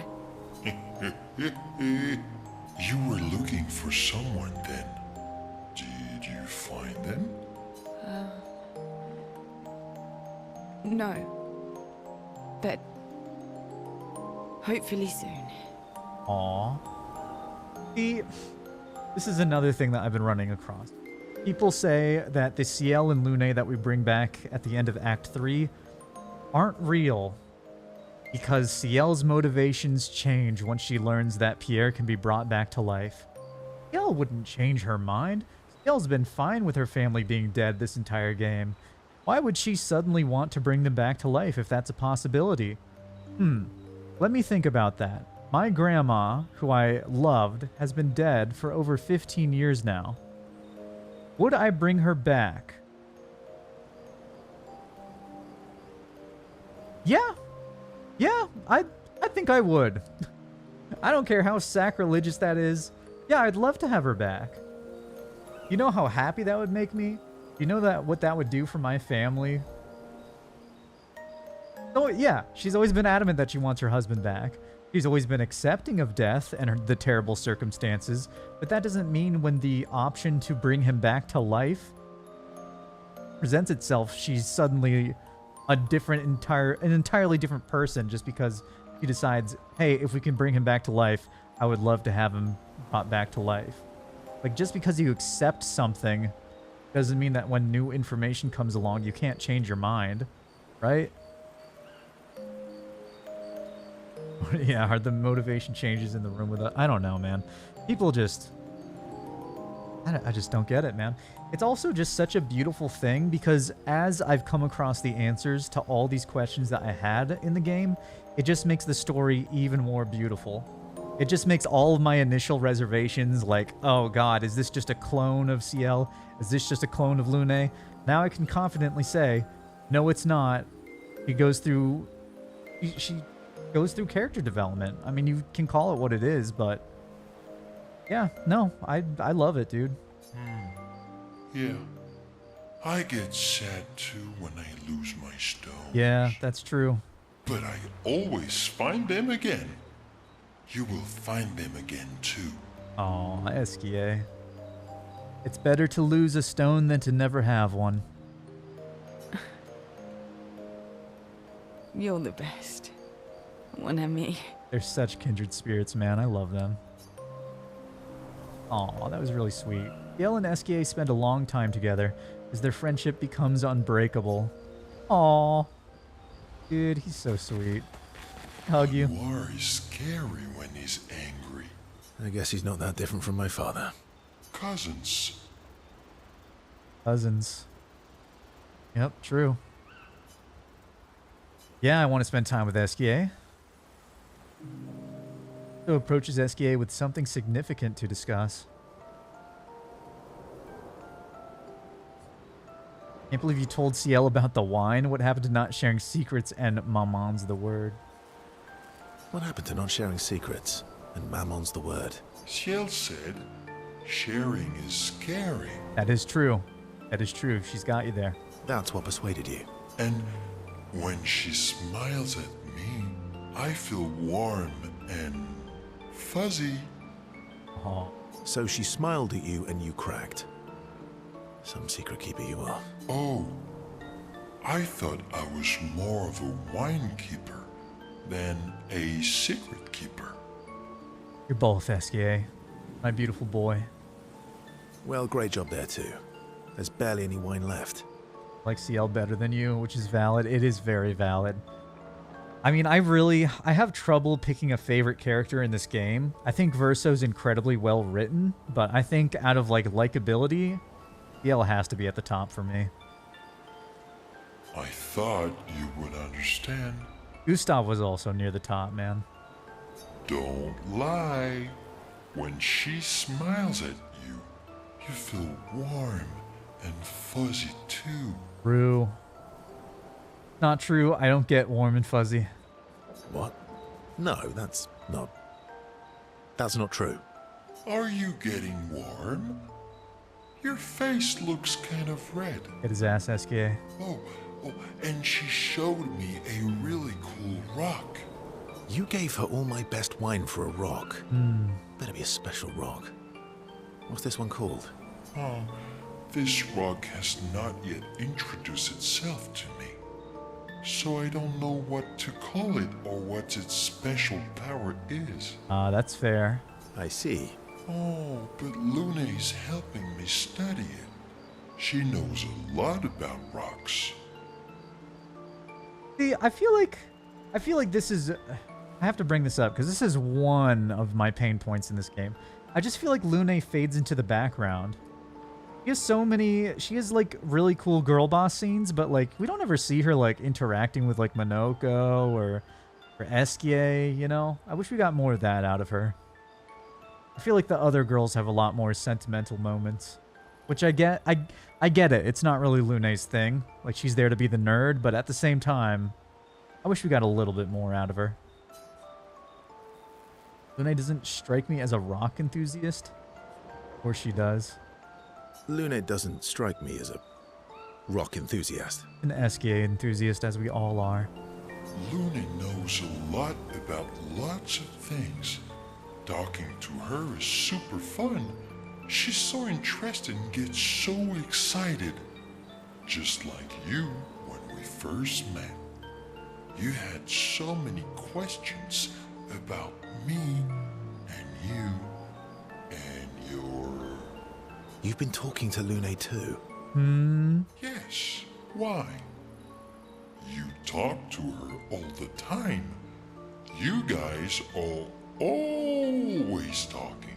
You were looking for someone then. then? No. But hopefully soon. Aw. See, this is another thing that I've been running across. People say that the Ciel and Lune that we bring back at the end of Act 3 aren't real because Ciel's motivations change once she learns that Pierre can be brought back to life. Ciel wouldn't change her mind. Ciel's been fine with her family being dead this entire game. Why would she suddenly want to bring them back to life if that's a possibility? Let me think about that. My grandma, who I loved, has been dead for over 15 years now. Would I bring her back? Yeah. Yeah, I think I would. I don't care how sacrilegious that is. Yeah, I'd love to have her back. You know how happy that would make me? You know what that would do for my family? Oh, yeah, she's always been adamant that she wants her husband back. She's always been accepting of death and the terrible circumstances, but that doesn't mean when the option to bring him back to life presents itself, she's suddenly an entirely different person just because she decides, hey, if we can bring him back to life, I would love to have him brought back to life. Like, just because you accept something doesn't mean that when new information comes along, you can't change your mind, right? Yeah, are the motivation changes in the room with it? I don't know, man. People just... I just don't get it, man. It's also just such a beautiful thing because as I've come across the answers to all these questions that I had in the game, it just makes the story even more beautiful. It just makes all of my initial reservations like, oh god, is this just a clone of Ciel? Is this just a clone of Lune? Now I can confidently say, no, it's not. She goes through character development. I mean, you can call it what it is, but yeah, no, I love it, dude. Yeah. I get sad too when I lose my stones. Yeah, that's true. But I always find them again. You will find them again too. Aw, Eskia. It's better to lose a stone than to never have one. You're the best. One of me. They're such kindred spirits, man. I love them. Aw, that was really sweet. Ciel and Eskia spend a long time together as their friendship becomes unbreakable. Aw. Dude, he's so sweet. Hug you. War is scary when he's angry. I guess he's not that different from my father. Cousins. Cousins. Yep, true. Yeah, I want to spend time with Eskia. So approaches Eskia with something significant to discuss. Can't believe you told Ciel about the wine. What happened to not sharing secrets and Maman's the word? What happened to not sharing secrets? And Mammon's the word. Ciel said, sharing is scary. That is true. That is true. She's got you there. That's what persuaded you. And when she smiles at me, I feel warm and fuzzy. Oh. So she smiled at you and you cracked. Some secret keeper you are. Oh, I thought I was more of a wine keeper than a secret keeper. You're both, Eskia. My beautiful boy. Well, great job there too. There's barely any wine left. Like Ciel better than you, which is valid. It is very valid. I mean, I have trouble picking a favorite character in this game. I think Verso's incredibly well written, but I think out of like likability, Ciel has to be at the top for me. I thought you would understand. Gustav was also near the top, man. Don't lie. When she smiles at you, you feel warm and fuzzy too. True. Not true. I don't get warm and fuzzy. What? No, that's not true. Are you getting warm? Your face looks kind of red. Get his ass, Eskia. Oh, and she showed me a really cool rock. You gave her all my best wine for a rock. Better be a special rock. What's this one called? Oh, this rock has not yet introduced itself to me. So I don't know what to call it or what its special power is. That's fair. I see. Oh, but Luna is helping me study it. She knows a lot about rocks. See, I feel like this is... I have to bring this up because this is one of my pain points in this game. I just feel like Lune fades into the background. She has so many... She has, like, really cool girl boss scenes, but, like, we don't ever see her, like, interacting with, like, Monoko or Eskie, you know? I wish we got more of that out of her. I feel like the other girls have a lot more sentimental moments. Which I get. I get it. It's not really Lune's thing. Like, she's there to be the nerd, but at the same time, I wish we got a little bit more out of her. Lune doesn't strike me as a rock enthusiast. Or she does. Luna doesn't strike me as a rock enthusiast. An Eskie enthusiast, as we all are. Luna knows a lot about lots of things. Talking to her is super fun. She's so interested and gets so excited. Just like you when we first met. You had so many questions about me and you and your... You've been talking to Lune too? Yes. Why? You talk to her all the time. You guys are always talking.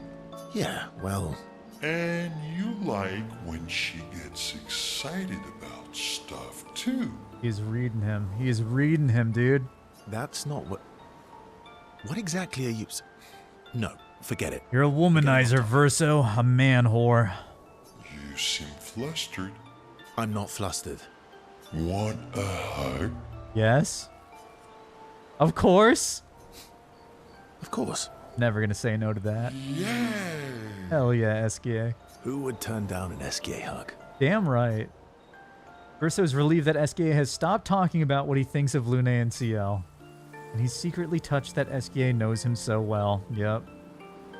Yeah, well... And you like when she gets excited about stuff too. He's reading him. He is reading him, dude. That's not what... What exactly are you... No, forget it. You're a womanizer, Verso. A man whore. You seem flustered. I'm not flustered. Want a hug? Yes? Of course. Of course. Never gonna say no to that. Yeah. Hell yeah, Eskie. Who would turn down an SK hug? Damn right. Verso's relieved that Eskie has stopped talking about what he thinks of Lune and CL. And he's secretly touched that Eskie knows him so well. Yep.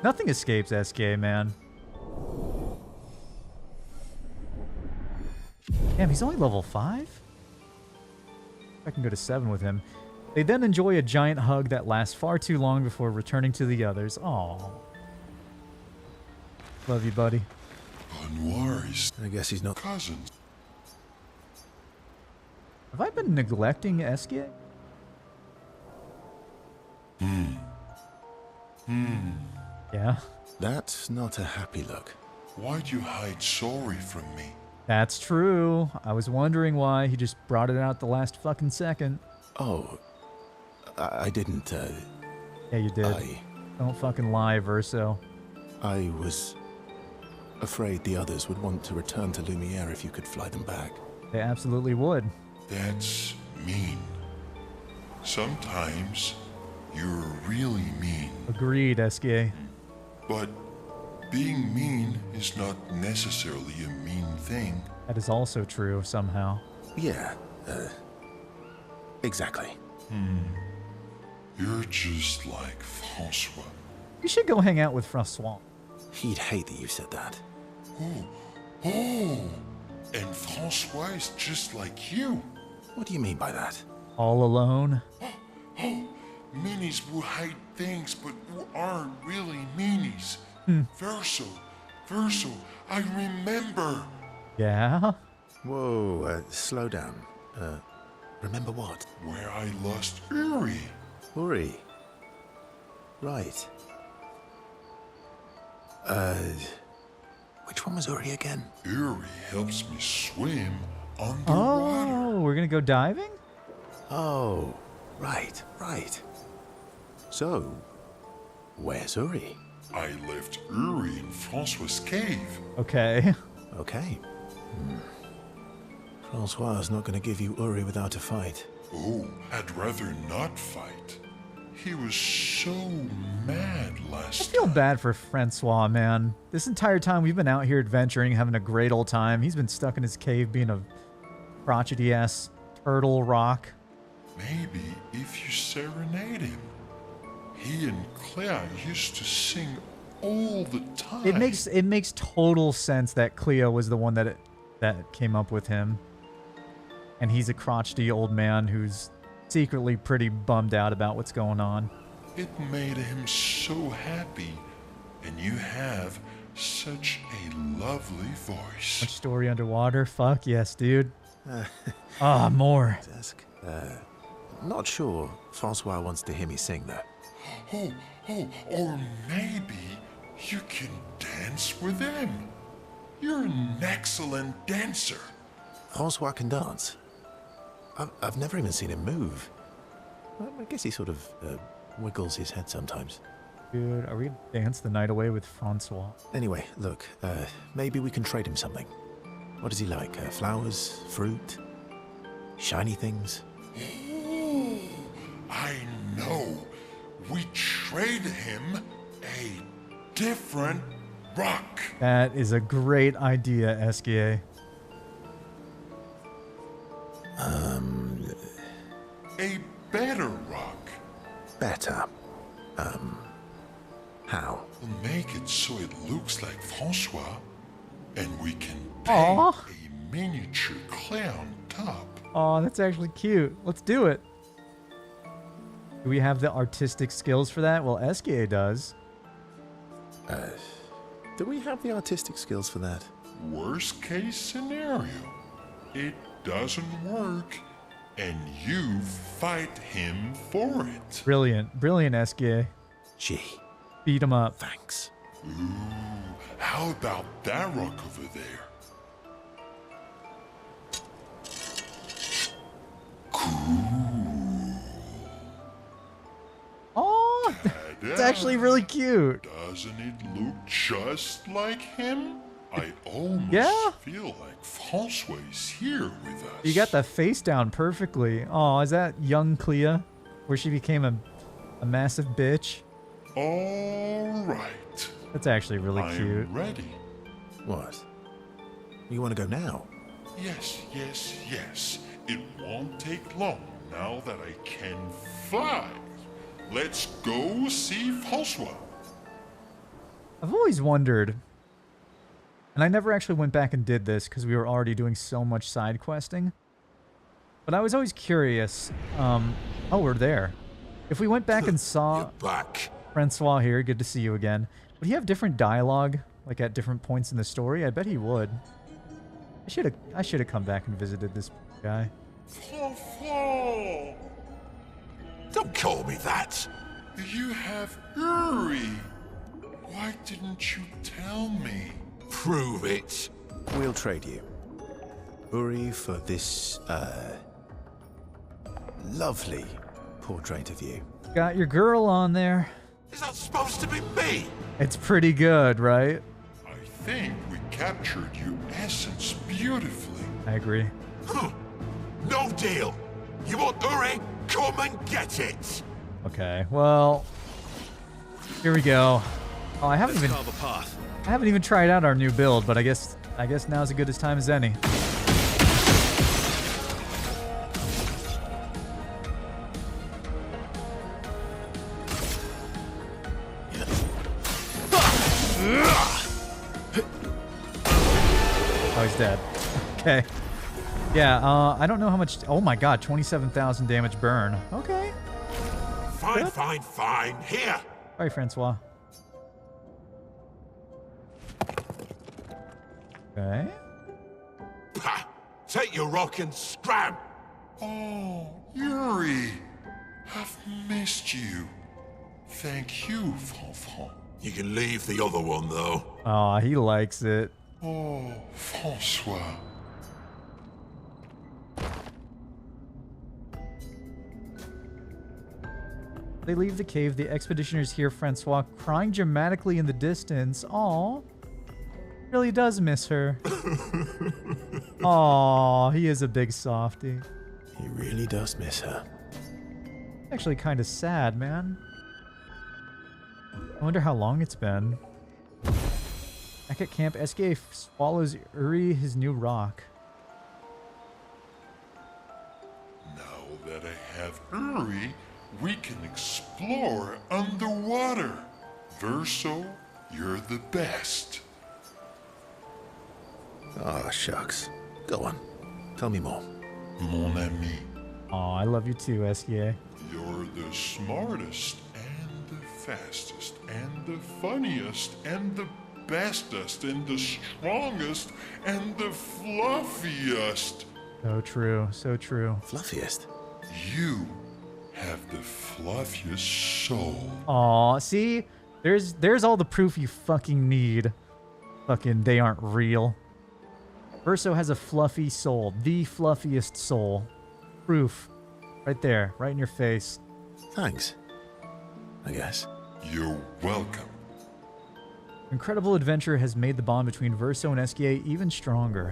Nothing escapes Eskie, man. Damn, he's only level 5? I can go to 7 with him. They then enjoy a giant hug that lasts far too long before returning to the others. Aww. Love you, buddy. Anwar is I guess he's not... cousins. Have I been neglecting Eskie? Yeah, That's not a happy look. Why'd you hide sorry from me? that's true. I was wondering why. He just brought it out the last fucking second. Oh, I didn't, Yeah, you did. Don't fucking lie, Verso. I was afraid the others would want to return to Lumiere if you could fly them back. They absolutely would. That's mean. Sometimes you're really mean. Agreed, Eskie. But being mean is not necessarily a mean thing. That is also true, somehow. Yeah, exactly. You're just like Francois. We should go hang out with Francois. He'd hate that you said that. Oh, and Francois is just like you. What do you mean by that? All alone. Meanies who hide things but who aren't really meanies. Verso, I remember. Yeah? Whoa, slow down. Remember what? Where I lost Uri. Uri. Right. Which one was Uri again? Uri helps me swim underwater. Oh, we're gonna go diving? Oh, right. So, where's Uri? I left Uri in Francois' cave. Okay. Okay. Francois is not going to give you Uri without a fight. Oh, I'd rather not fight. He was so mad I last feel time. bad for Francois, man. This entire time we've been out here adventuring, having a great old time. He's been stuck in his cave being a crotchety-ass turtle rock. Maybe if you serenade him. He and Claire used to sing all the time. It makes total sense that Cleo was the one that that came up with him. And he's a crotchety old man who's secretly pretty bummed out about what's going on. It made him so happy, and you have such a lovely voice. Much story underwater? Fuck yes, dude. More. Desk. Not sure Francois wants to hear me sing, though. Or maybe you can dance with him. You're an excellent dancer. Francois can dance. I've never even seen him move. Well, I guess he sort of wiggles his head sometimes. Dude, are we gonna dance the night away with Francois? Anyway, look, maybe we can trade him something. What does he like? Flowers? Fruit? Shiny things? I know. We trade him a different rock. That is a great idea, SKA. A better rock. Better. How? We'll make it so it looks like Francois, and we can paint Aw. a miniature clay on top. Oh, that's actually cute. Let's do it. Do we have the artistic skills for that? Well, SKA does. Do we have the artistic skills for that? Worst case scenario, it doesn't work, and you fight him for it. Brilliant. Brilliant, SKA. Gee, Beat him up. thanks. Ooh, how about that rock over there? Oh, it's actually really cute. Doesn't it look just like him? I almost Yeah. feel like Francois is here with us. You got the face down perfectly. Oh, is that young Clea? Where she became a massive bitch? All right. That's actually really cute. I'm ready. What? You want to go now? Yes, yes, yes. It won't take long now that I can fly. Let's go see Francois. I've always wondered, and I never actually went back and did this because we were already doing so much side questing. But I was always curious. Oh, we're there. If we went back and saw Back. Francois here, good to see you again. Would he have different dialogue, like at different points in the story? I bet he would. I should have come back and visited this guy. Francois! Don't call me that. You have Uri. Why didn't you tell me? Prove it. We'll trade you. Uri for this, lovely portrait of you. Got your girl on there. Is that supposed to be me? It's pretty good, right? I think we captured your essence beautifully. I agree. No deal. You want Uri? Come and get it. Okay, well, here we go. Oh, I haven't even tried out our new build, but I guess now's as good a time as any. Oh, he's dead. Okay. Yeah, I don't know how much... Oh my god, 27,000 damage burn. Okay. Fine, fine, fine. Here. Sorry, Francois. Okay. Pah. Take your rock and scram. Oh, Yuri. I've missed you. Thank you, Francois. You can leave the other one, though. Aw, he likes it. Oh, Francois. They leave the cave. The expeditioners hear Francois crying dramatically in the distance. Aw. Really does miss her. Aw, he is a big softy. He really does miss her. Actually kind of sad, man. I wonder how long it's been. Back at camp, SKA swallows Uri his new rock. Now that I have Uri, we can explore underwater. Verso, you're the best. Ah, shucks. Go on. Tell me more. Mon ami, Aw, I love you too, SKA. you're the smartest and the fastest and the funniest and the bestest and the strongest and the fluffiest. So true, so true. Fluffiest. You have the fluffiest soul. Aw, see? There's all the proof you fucking need. Fucking, they aren't real. Verso has a fluffy soul. The fluffiest soul. Proof. Right there. Right in your face. Thanks. I guess. You're welcome. Incredible adventure has made the bond between Verso and SKA even stronger.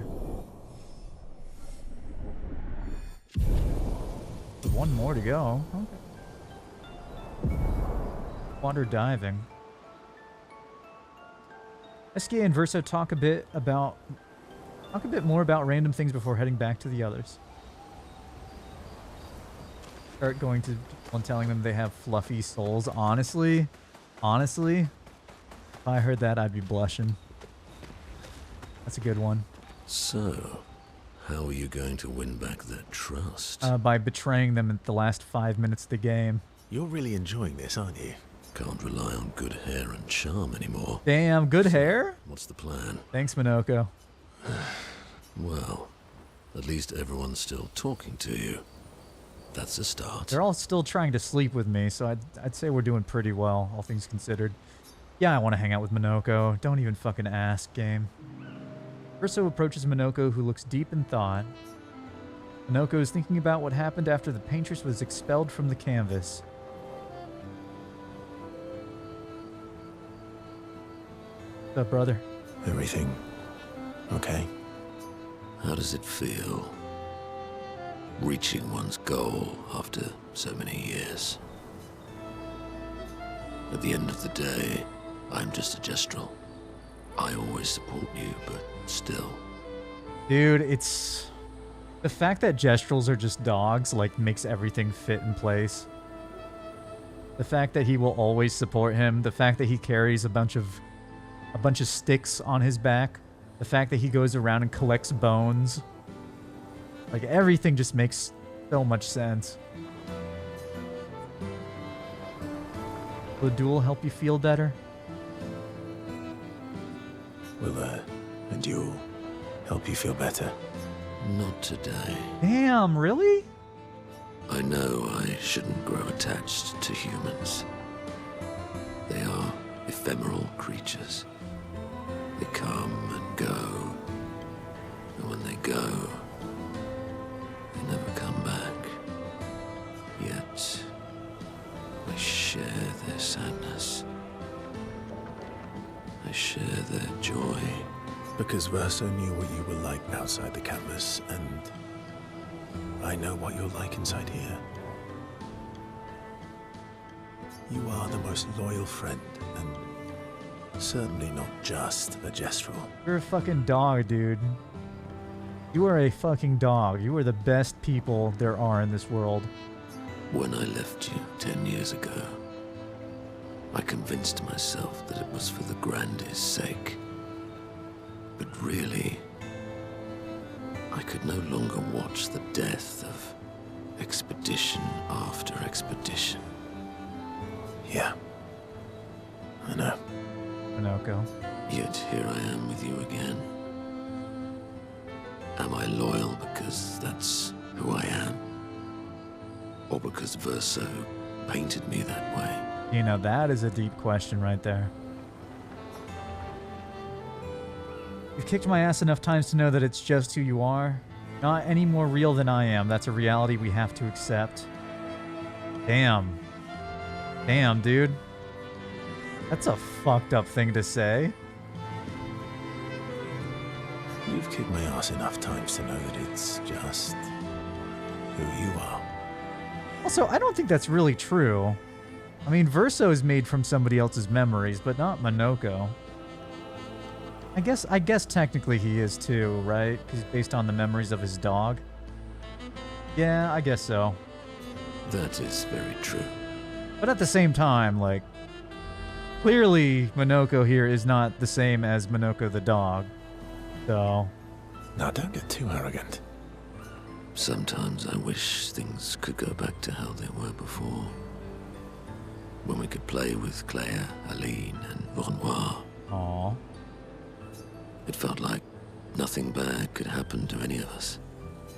One more to go. Okay. Water diving. SKA and Verso talk a bit more about random things before heading back to the others. Start going to people and telling them they have fluffy souls. Honestly, if I heard that, I'd be blushing. That's a good one. So, how are you going to win back their trust? By betraying them at the last 5 minutes of the game. You're really enjoying this, aren't you? Can't rely on good hair and charm anymore. Damn, good hair? What's the plan? Thanks, Minoko. Well, at least everyone's still talking to you. That's a start. They're all still trying to sleep with me, so I'd say we're doing pretty well, all things considered. Yeah, I want to hang out with Minoko. Don't even fucking ask, game. Verso approaches Minoko, who looks deep in thought. Minoko is thinking about what happened after the paintress was expelled from the canvas. What's up, brother? Everything okay? How does it feel? Reaching one's goal after so many years. At the end of the day, I'm just a gestural. I always support you, but still. Dude, it's... The fact that Gestrals are just dogs, like, makes everything fit in place. The fact that he will always support him, the fact that he carries a bunch of sticks on his back, the fact that he goes around and collects bones. Like, everything just makes so much sense. Will the duel help you feel better? Will a duel help you feel better? Not today. Damn, really? I know I shouldn't grow attached to humans. They are ephemeral creatures. They come and go. And when they go, they never come back. Yet, I share their sadness. I share their joy. Because Verso knew what you were like outside the canvas, and I know what you're like inside here. You are the most loyal friend, and certainly not just a gestural. You're a fucking dog, dude. You are a fucking dog. You are the best people there are in this world. When I left you 10 years ago, I convinced myself that it was for the grandest sake. But really, I could no longer watch the death of expedition after expedition. Yeah, I know. Minoko. Yet here I am with you again. Am I loyal because that's who I am? Or because Verso painted me that way? You know, that is a deep question right there. You've kicked my ass enough times to know that it's just who you are. Not any more real than I am. That's a reality we have to accept. Damn. Damn, dude. That's a fucked up thing to say. You've kicked my ass enough times to know that it's just who you are. Also, I don't think that's really true. I mean, Verso is made from somebody else's memories, but not Minoko. I guess technically he is too, right? Because based on the memories of his dog. Yeah, I guess so. That is very true. But at the same time, like, clearly Minoko here is not the same as Minoko the dog. So, Now, don't get too arrogant. Sometimes I wish things could go back to how they were before. When we could play with Claire, Aline, and Renoir. Aw. It felt like nothing bad could happen to any of us.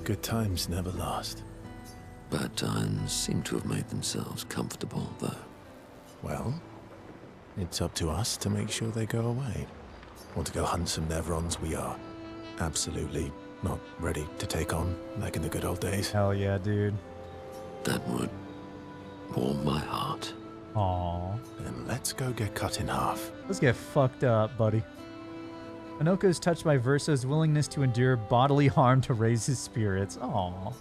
Good times never last. Bad times seem to have made themselves comfortable, though. Well, it's up to us to make sure they go away. Want to go hunt some Nevrons? We are absolutely not ready to take on like in the good old days. Hell yeah, dude. That would warm my heart. Aw. Then let's go get cut in half. Let's get fucked up, buddy. Minoko is touched by Verso's willingness to endure bodily harm to raise his spirits. Aw.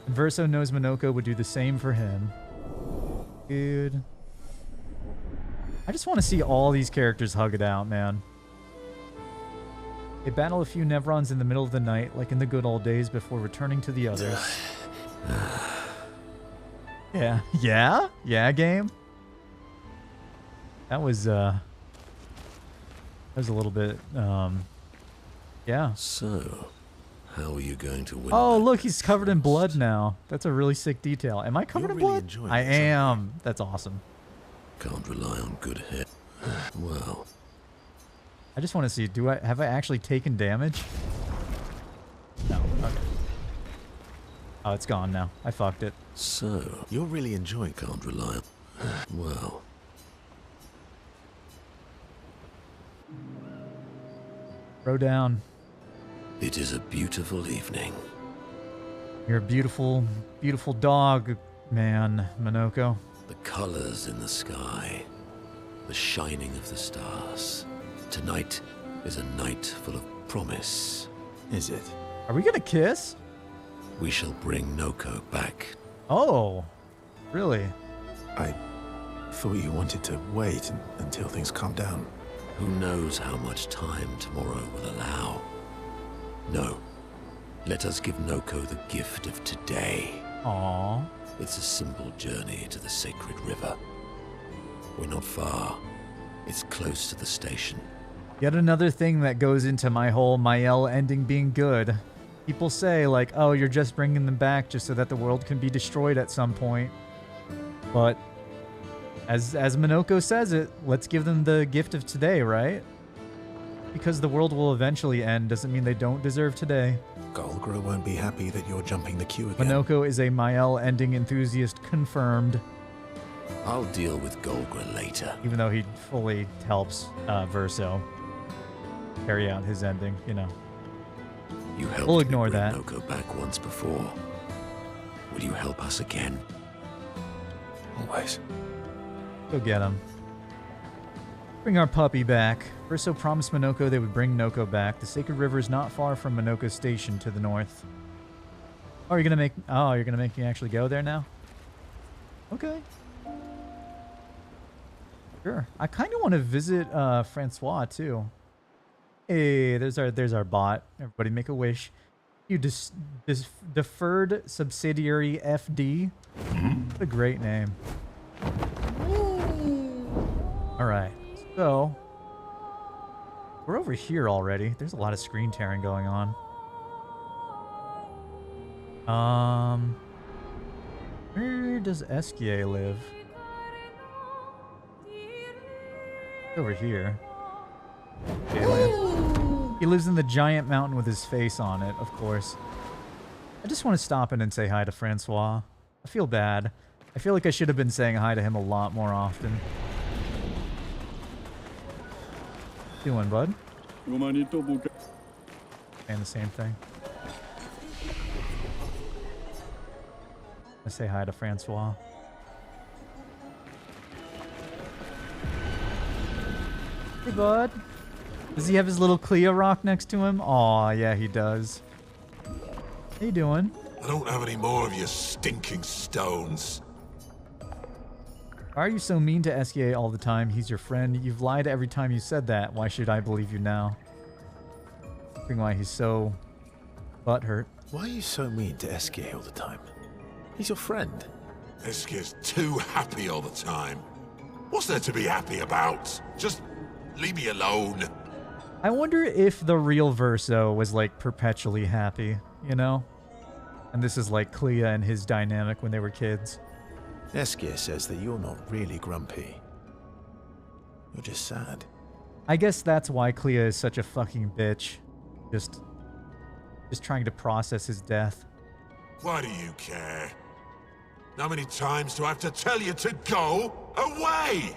And Verso knows Minoko would do the same for him. Dude. I just want to see all these characters hug it out, man. They battle a few Nevrons in the middle of the night, like in the good old days, before returning to the others. Yeah. Yeah? Yeah, game? That was a little bit, yeah. So, how are you going to win? Oh, back look, that he's covered in trust? blood now. That's a really sick detail. Am I covered You're in really blood? enjoying I this, aren't you? am. That's awesome. Can't rely on good head. Well, I just want to see, have I actually taken damage? No. Okay. Oh, it's gone now. I fucked it. so You're really enjoying can't rely on. Well, Throw down. it is a beautiful evening. You're a beautiful, beautiful dog, man, Minoko. The colors in the sky, the shining of the stars. Tonight is a night full of promise. Is it? Are we gonna kiss? We shall bring Noko back. Oh, really? I thought you wanted to wait until things calm down. Who knows how much time tomorrow will allow? No. Let us give Noko the gift of today. Aw. It's a simple journey to the sacred river. We're not far. It's close to the station. Yet another thing that goes into my whole Mael ending being good. People say, like, oh, you're just bringing them back just so that the world can be destroyed at some point. But, as Minoko says it, let's give them the gift of today, right? Because the world will eventually end doesn't mean they don't deserve today. Golgro won't be happy that you're jumping the queue again. Minoko is a Mael ending enthusiast confirmed, I'll deal with Golgra later. even though he fully helps Verso carry out his ending, you know. You helped We'll me ignore bring that. Noko back once before. Will you help us again? Always. Go get him. Bring our puppy back. Verso promised Minoko they would bring Noko back. The sacred river is not far from Minoko's station to the north. Oh, you're gonna make me actually go there now? Okay. Sure. I kind of want to visit Francois too. Hey, there's our bot. Everybody make a wish. You deferred subsidiary FD. What a great name. All right. So, we're over here already. There's a lot of screen tearing going on. Where does Esquier live? Over here. He lives in the giant mountain with his face on it, of course. I just want to stop in and say hi to Francois. I feel bad. I feel like I should have been saying hi to him a lot more often. Doing, bud? And the same thing. I say hi to Francois. Hey, bud. Does he have his little Cleo rock next to him? Aw, yeah, he does. How you doing? I don't have any more of your stinking stones. Why are you so mean to Esquier all the time? He's your friend. You've lied every time you said that. Why should I believe you now? Wondering why he's so butthurt. Why are you so mean to Esquier all the time? He's your friend. Eskier's too happy all the time. What's there to be happy about? Just leave me alone. I wonder if the real Verso was like perpetually happy, you know? And this is like Clea and his dynamic when they were kids. Eskia says that you're not really grumpy. You're just sad. I guess that's why Clea is such a fucking bitch. Just trying to process his death. Why do you care? How many times do I have to tell you to go away?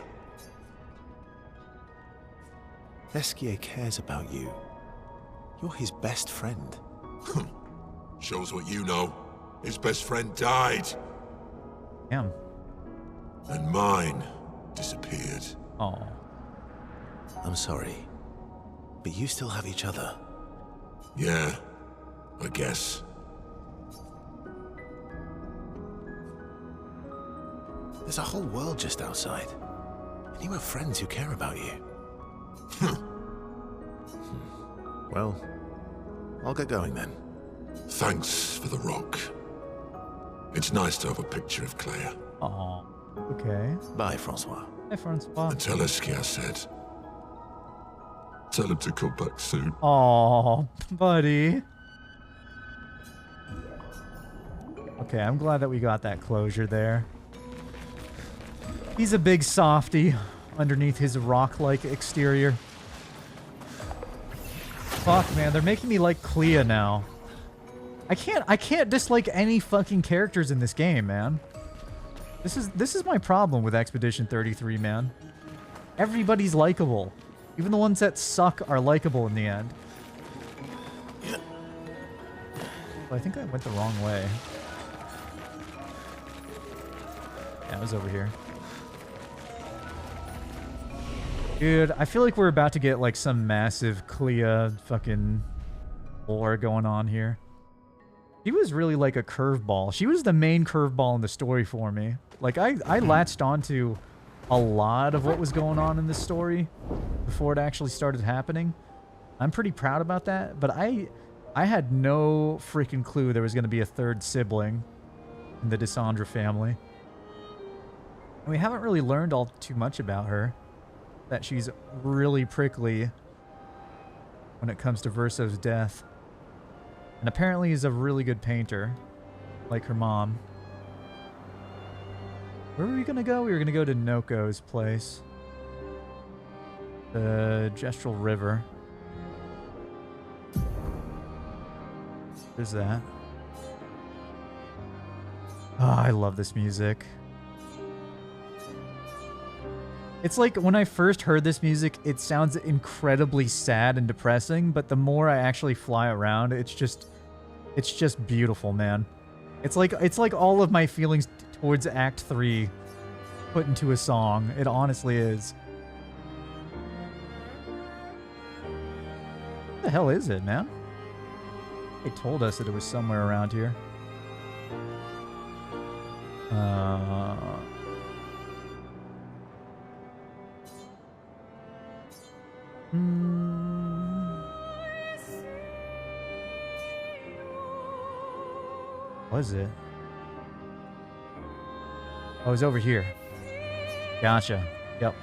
Eskia cares about you. You're his best friend. Shows what you know. His best friend died. Damn. And mine disappeared. Oh. I'm sorry. But you still have each other. Yeah, I guess. There's a whole world just outside. And you have friends who care about you. Well, I'll get going then. Thanks for the rock. It's nice to have a picture of Claire. Oh. Okay. Bye, Francois. Hi, Francois. And tell Eskia I said. Tell him to come back soon. Oh, buddy. Okay, I'm glad that we got that closure there. He's a big softy underneath his rock-like exterior. Fuck, man, they're making me like Clea now. I can't dislike any fucking characters in this game, man. This is my problem with Expedition 33, man. Everybody's likable. Even the ones that suck are likable in the end. Well, I think I went the wrong way. Yeah, I was over here. Dude, I feel like we're about to get like some massive Clea fucking lore going on here. She was really like a curveball. She was the main curveball in the story for me. Like, I latched onto a lot of what was going on in this story before it actually started happening. I'm pretty proud about that, but I had no freaking clue there was going to be a third sibling in the Dysandra family. And we haven't really learned all too much about her. That she's really prickly when it comes to Verso's death. And apparently is a really good painter, like her mom. Where were we going to go? We were going to go to Noko's place. The Gestural River. There's that. Oh, I love this music. It's like when I first heard this music, it sounds incredibly sad and depressing, but the more I actually fly around, it's just beautiful, man. It's like all of my feelings towards Act 3 put into a song. It honestly is. What the hell is it, man? They told us that it was somewhere around here. What is it? Oh, it's over here. Gotcha. Yep.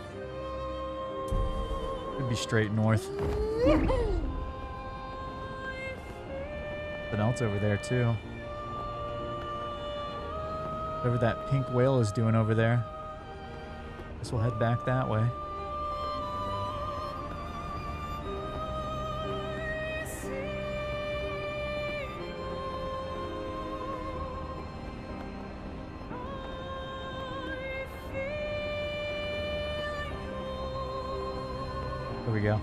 Could be straight north. Something else over there, too. Whatever that pink whale is doing over there. Guess we'll head back that way. There we go.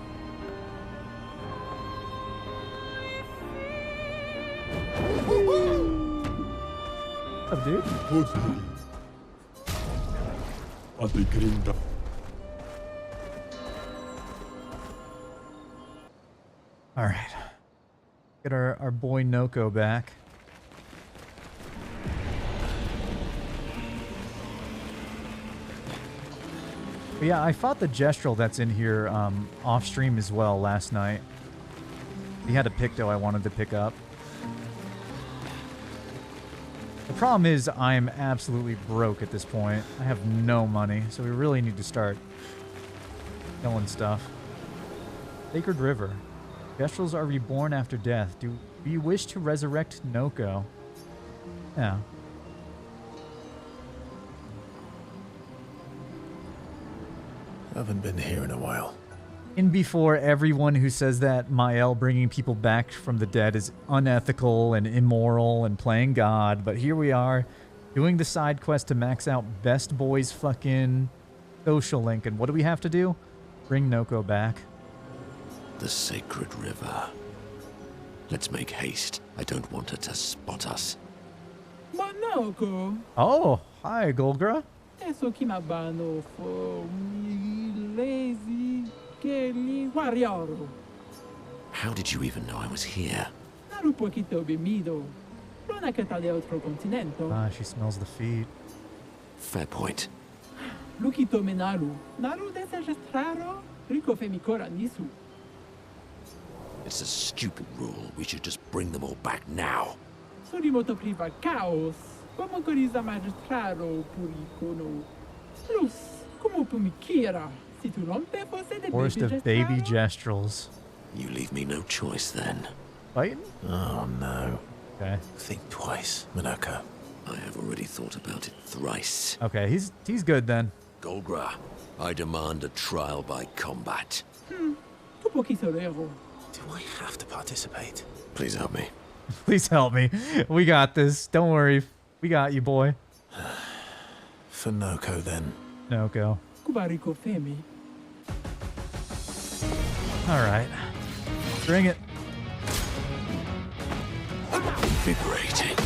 What's up, dude? All right. Get our boy Noko back. But yeah, I fought the Gestural that's in here off stream as well last night. He had a Picto I wanted to pick up. The problem is I'm absolutely broke at this point. I have no money, so we really need to start killing stuff. Sacred River. Kestrels are reborn after death. Do you wish to resurrect Noko? Yeah. Haven't been here in a while. In before everyone who says that Mael bringing people back from the dead is unethical and immoral and playing God, but here we are doing the side quest to max out Best Boy's fucking social link, and what do we have to do? Bring Noko back. The Sacred River. Let's make haste. I don't want her to spot us. Manoko, Oh, hi, Golgra. eso que mabano for lazy Kelly warrior. How did you even know I was here? Naru poquito bemido. Luna que está de otro continente. Ah, she smells the feet. Fair point. Lukito menaru. Naru desenrestraro. Rico femicora nisu. It's a stupid rule. We should just bring them all back now. Sorimoto priva caos. Como coriza magistraro puricono. Plus, como pumiquira. Si tu rompe fosse de Forest of baby gestrels. You leave me no choice then. Fighting? Oh no. Okay. Think twice, Minako. I have already thought about it thrice. Okay, he's good then. Golgra, I demand a trial by combat. Tu poquisorero. Do I have to participate? Please help me. Please help me. We got this. Don't worry. We got you, boy. For Noko, then. Noko. Kubarico femi. All right. Bring it. Invigorating.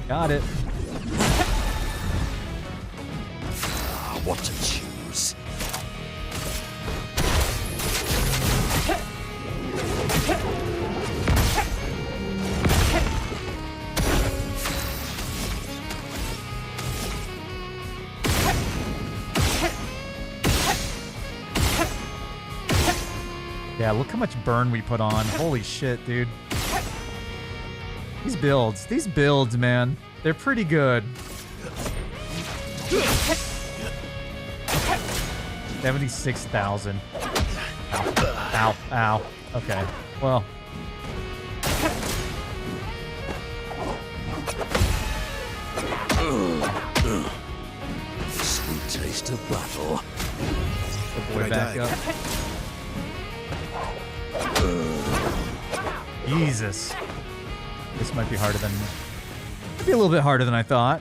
Got it. What to choose? Yeah, look how much burn we put on. Holy shit, dude. These builds, man. They're pretty good. 76,000. Ow, ow. Okay, well. Sweet taste of battle. The boy back up. Jesus. This might be harder than... Might be a little bit harder than I thought.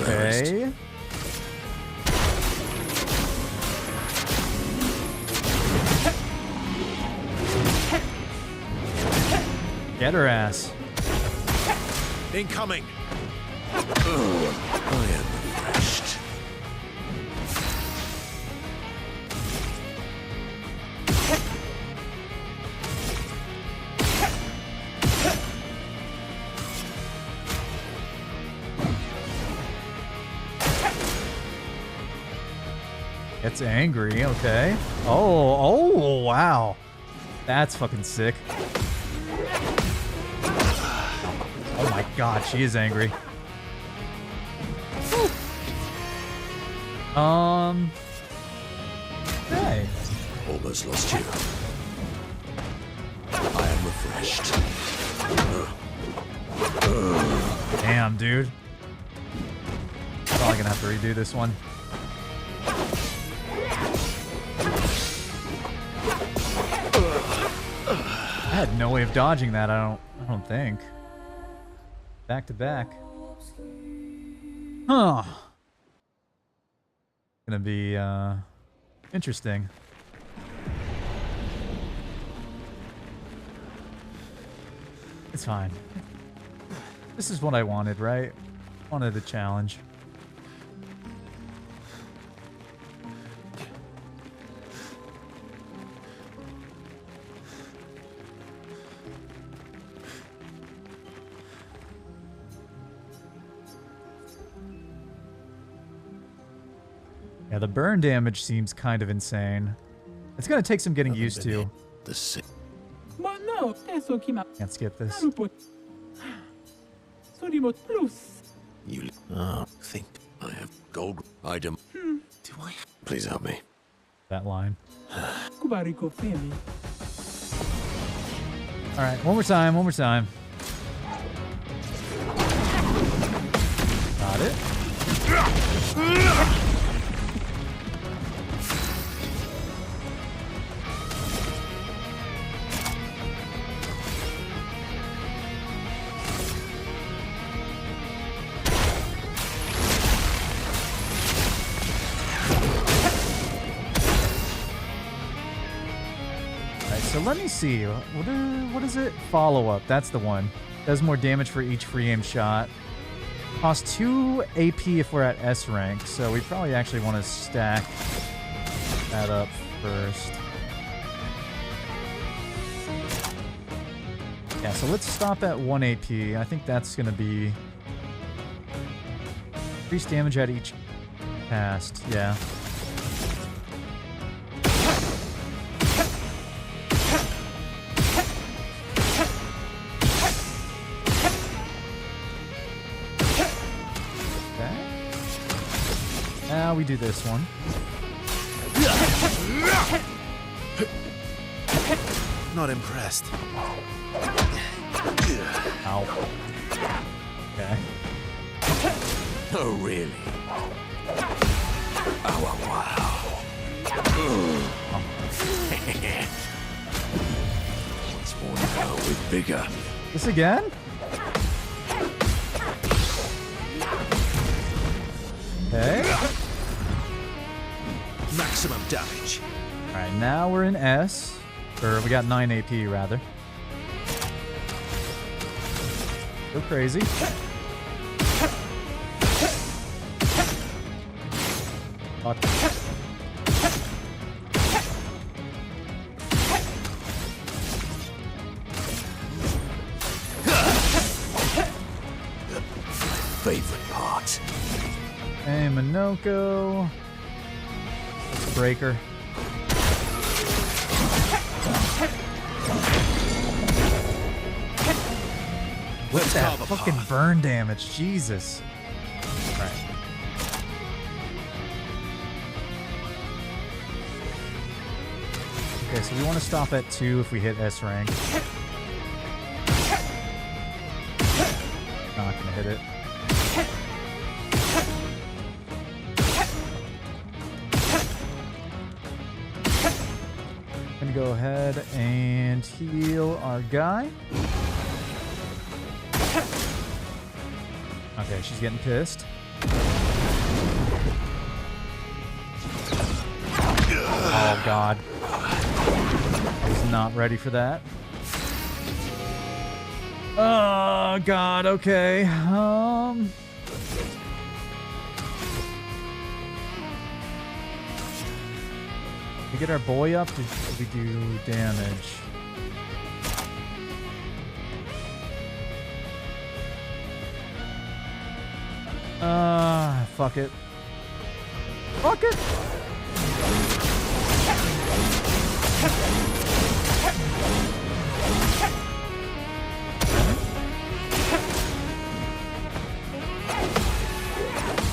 Okay. Get her ass. Incoming! I am refreshed. Gets angry, okay. Oh, wow. That's fucking sick. Oh my god, she is angry. Hey. Almost lost you. I am refreshed. Damn, dude. Probably gonna have to redo this one. I had no way of dodging that, I don't think. Back to back. Huh. Gonna be interesting. It's fine. This is what I wanted, right? Wanted a challenge. Yeah, the burn damage seems kind of insane. It's gonna take some getting used to. The sick. Ma no, stesso chi ma... Can't skip this. Narupo. Sorimo plus. You think I have gold item? Do I? Please help me. That line. Kubariko femi. All right, one more time, one more time. Got it. So let me see. What is it? Follow-up. That's the one. Does more damage for each free aim shot. Costs 2 AP if we're at S rank, so we probably actually want to stack that up first. Yeah, so let's stop at 1 AP. I think that's going to be... increased damage at each cast. Yeah. Now we do this one. Not impressed. Ow. Okay. Oh, really? Oh, wow. Once more now with bigger. This again? Okay. Maximum damage. Alright, now we're in S. Or we got 9 AP, rather. Go crazy. Fuck. Favorite part. Hey, Minoko. Let's break her. What's that fucking burn damage? Jesus. Alright. Okay, so we want to stop at 2 if we hit S rank. Not gonna hit it. Gonna go ahead and heal our guy. Okay, she's getting pissed. Oh god. I was not ready for that. Oh god, okay. We get our boy up, did we do damage? Fuck it. Fuck it!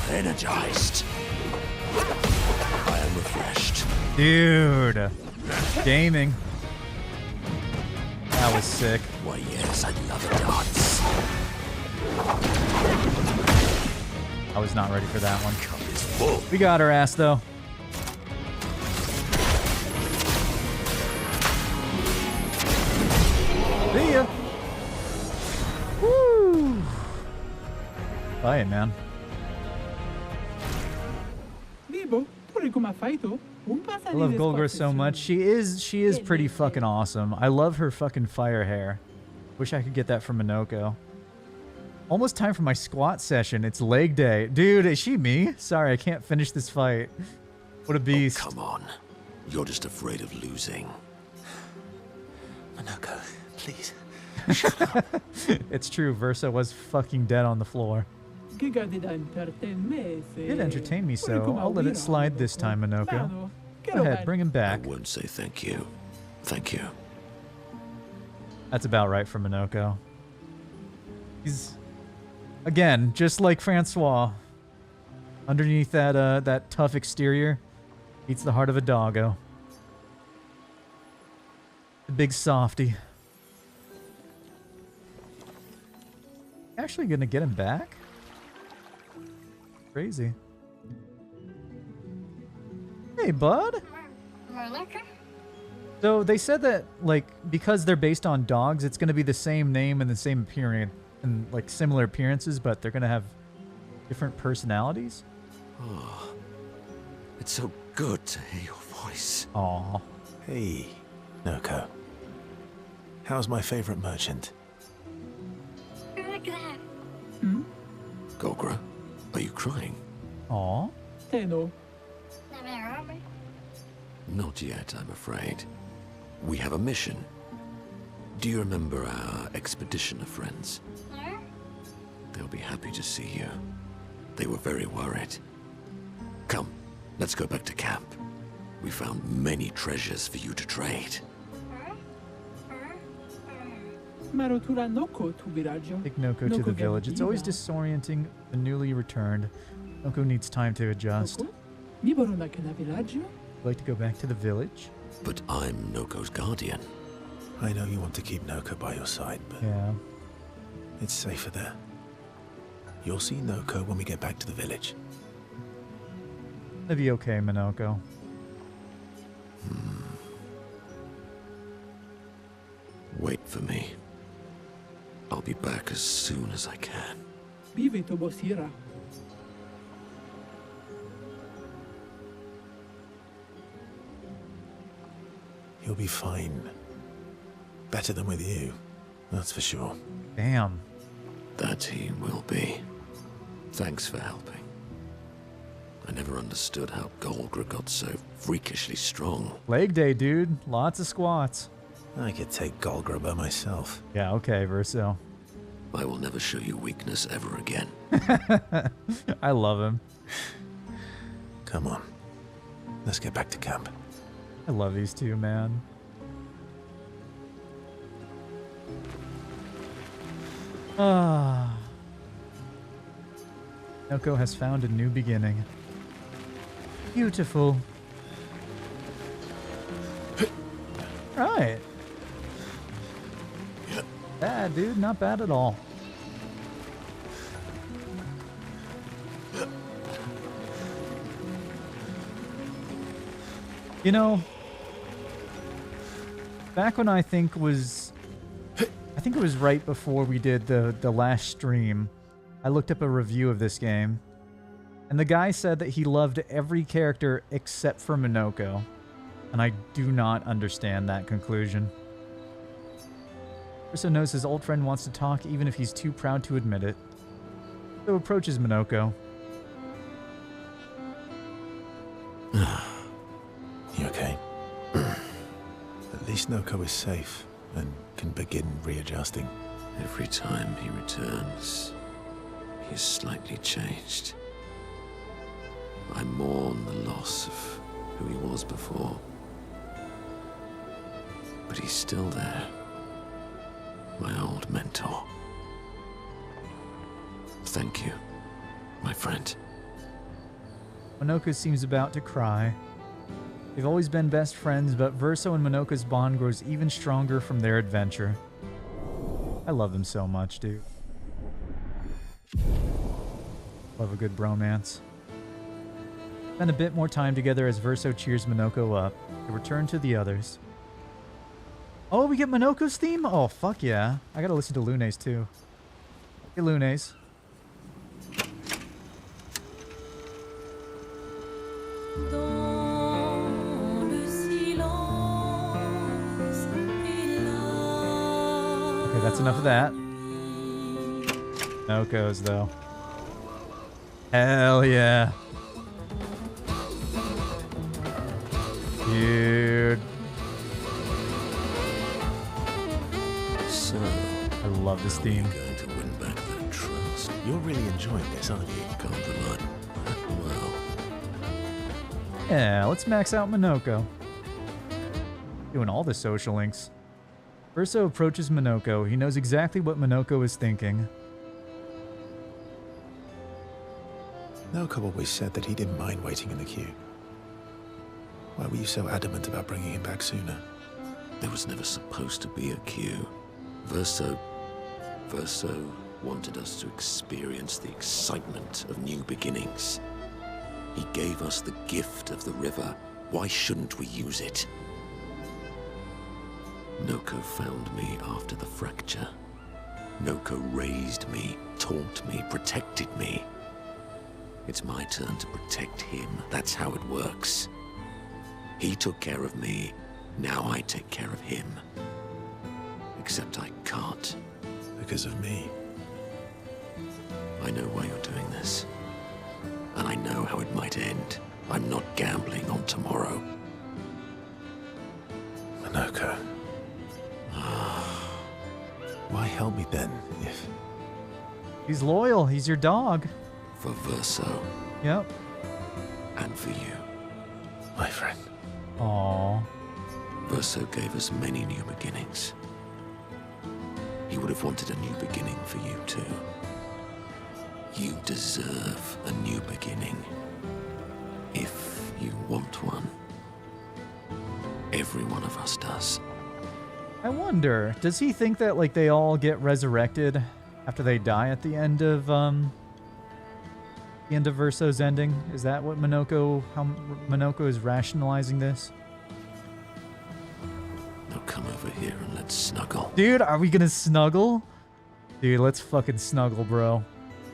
Energized. I am refreshed. Dude. Gaming. That was sick. Why, yes, I love a dance. I was not ready for that one. Cup is full. We got her ass, though. See ya. Woo. Bye, man. Vivo, pure come fai tu? I love Golgor so much. She is pretty fucking awesome. I love her fucking fire hair. Wish I could get that from Minoko. Almost time for my squat session. It's leg day. Dude, is she me? Sorry, I can't finish this fight. What a beast. Oh, come on. You're just afraid of losing. Minoko, please. It's true, Versa was fucking dead on the floor. It entertained me, so I'll let it slide this time, Minoko. Go ahead, bring him I back. won't say thank you. Thank you. That's about right for Minoko. He's, again, just like Francois. Underneath that that tough exterior, beats the heart of a doggo. The big softy. Actually gonna get him back? Crazy. Hey, bud. So they said that, like, because they're based on dogs, it's gonna be the same name and the same appearance and like similar appearances, but they're gonna have different personalities. Oh, it's so good to hear your voice. Aw. Hey, Noko. How's my favorite merchant? Gogra, are you crying? Aw. Teno. Not yet, I'm afraid. We have a mission. Do you remember our expeditioner friends? They'll be happy to see you. They were very worried. Come, let's go back to camp. We found many treasures for you to trade. Marotura Noko tu viraggio. Take Noko to the village. It's always disorienting the newly returned. Noko needs time to adjust. Vivono anche na villaggio? I'd like to go back to the village. But I'm Noko's guardian. I know you want to keep Noko by your side, but Yeah. it's safer there. You'll see Noko when we get back to the village. It'll be okay, Minoko. Wait for me. I'll be back as soon as I can. Vive Tobosira. He'll be fine. Better than with you, that's for sure. Damn. That he will be. Thanks for helping. I never understood how Golgra got so freakishly strong. Leg day, dude. Lots of squats. I could take Golgra by myself. Yeah, okay, Verso. I will never show you weakness ever again. I love him. Come on. Let's get back to camp. I love these two, man. Ah. Noko has found a new beginning. Beautiful. Right. Bad, dude. Not bad at all. You know, back when I think it was right before we did the last stream, I looked up a review of this game, and the guy said that he loved every character except for Minoko, and I do not understand that conclusion. Ursa knows his old friend wants to talk even if he's too proud to admit it, so approaches Minoko. You okay? At least Noko is safe and can begin readjusting. Every time he returns, he is slightly changed. I mourn the loss of who he was before. But he's still there. My old mentor. Thank you, my friend. Minoko seems about to cry. They've always been best friends, but Verso and Minoko's bond grows even stronger from their adventure. I love them so much, dude. Love a good bromance. Spend a bit more time together as Verso cheers Minoko up. They return to the others. Oh, we get Minoko's theme? Oh, fuck yeah. I gotta listen to Lune's too. Hey, Lune's. Okay, that's enough of that. Minoko's, though. Hell yeah. Dude. So, I love this theme. you're going to win back that trust. You're really enjoying this, aren't you? Can't rely. Well, Yeah, let's max out Minoko. Doing all the social links. Verso approaches Minoko. He knows exactly what Minoko is thinking. Naoko always said that he didn't mind waiting in the queue. Why were you so adamant about bringing him back sooner? There was never supposed to be a queue. Verso wanted us to experience the excitement of new beginnings. He gave us the gift of the river. Why shouldn't we use it? Noko found me after the fracture. Noko raised me, taught me, protected me. It's my turn to protect him. That's how it works. He took care of me. Now I take care of him. Except I can't. Because of me. I know why you're doing this. And I know how it might end. I'm not gambling on tomorrow. Minoko. Why help me then, if... He's loyal. He's your dog. For Verso. Yep. And for you. My friend. Aww. Verso gave us many new beginnings. He would have wanted a new beginning for you too. You deserve a new beginning. If you want one. Every one of us does. I wonder, does he think that like they all get resurrected after they die at the end of Verso's ending? Is that what how Minoko is rationalizing this? Now come over here and let's snuggle. Dude, are we gonna snuggle? Dude, let's fucking snuggle, bro.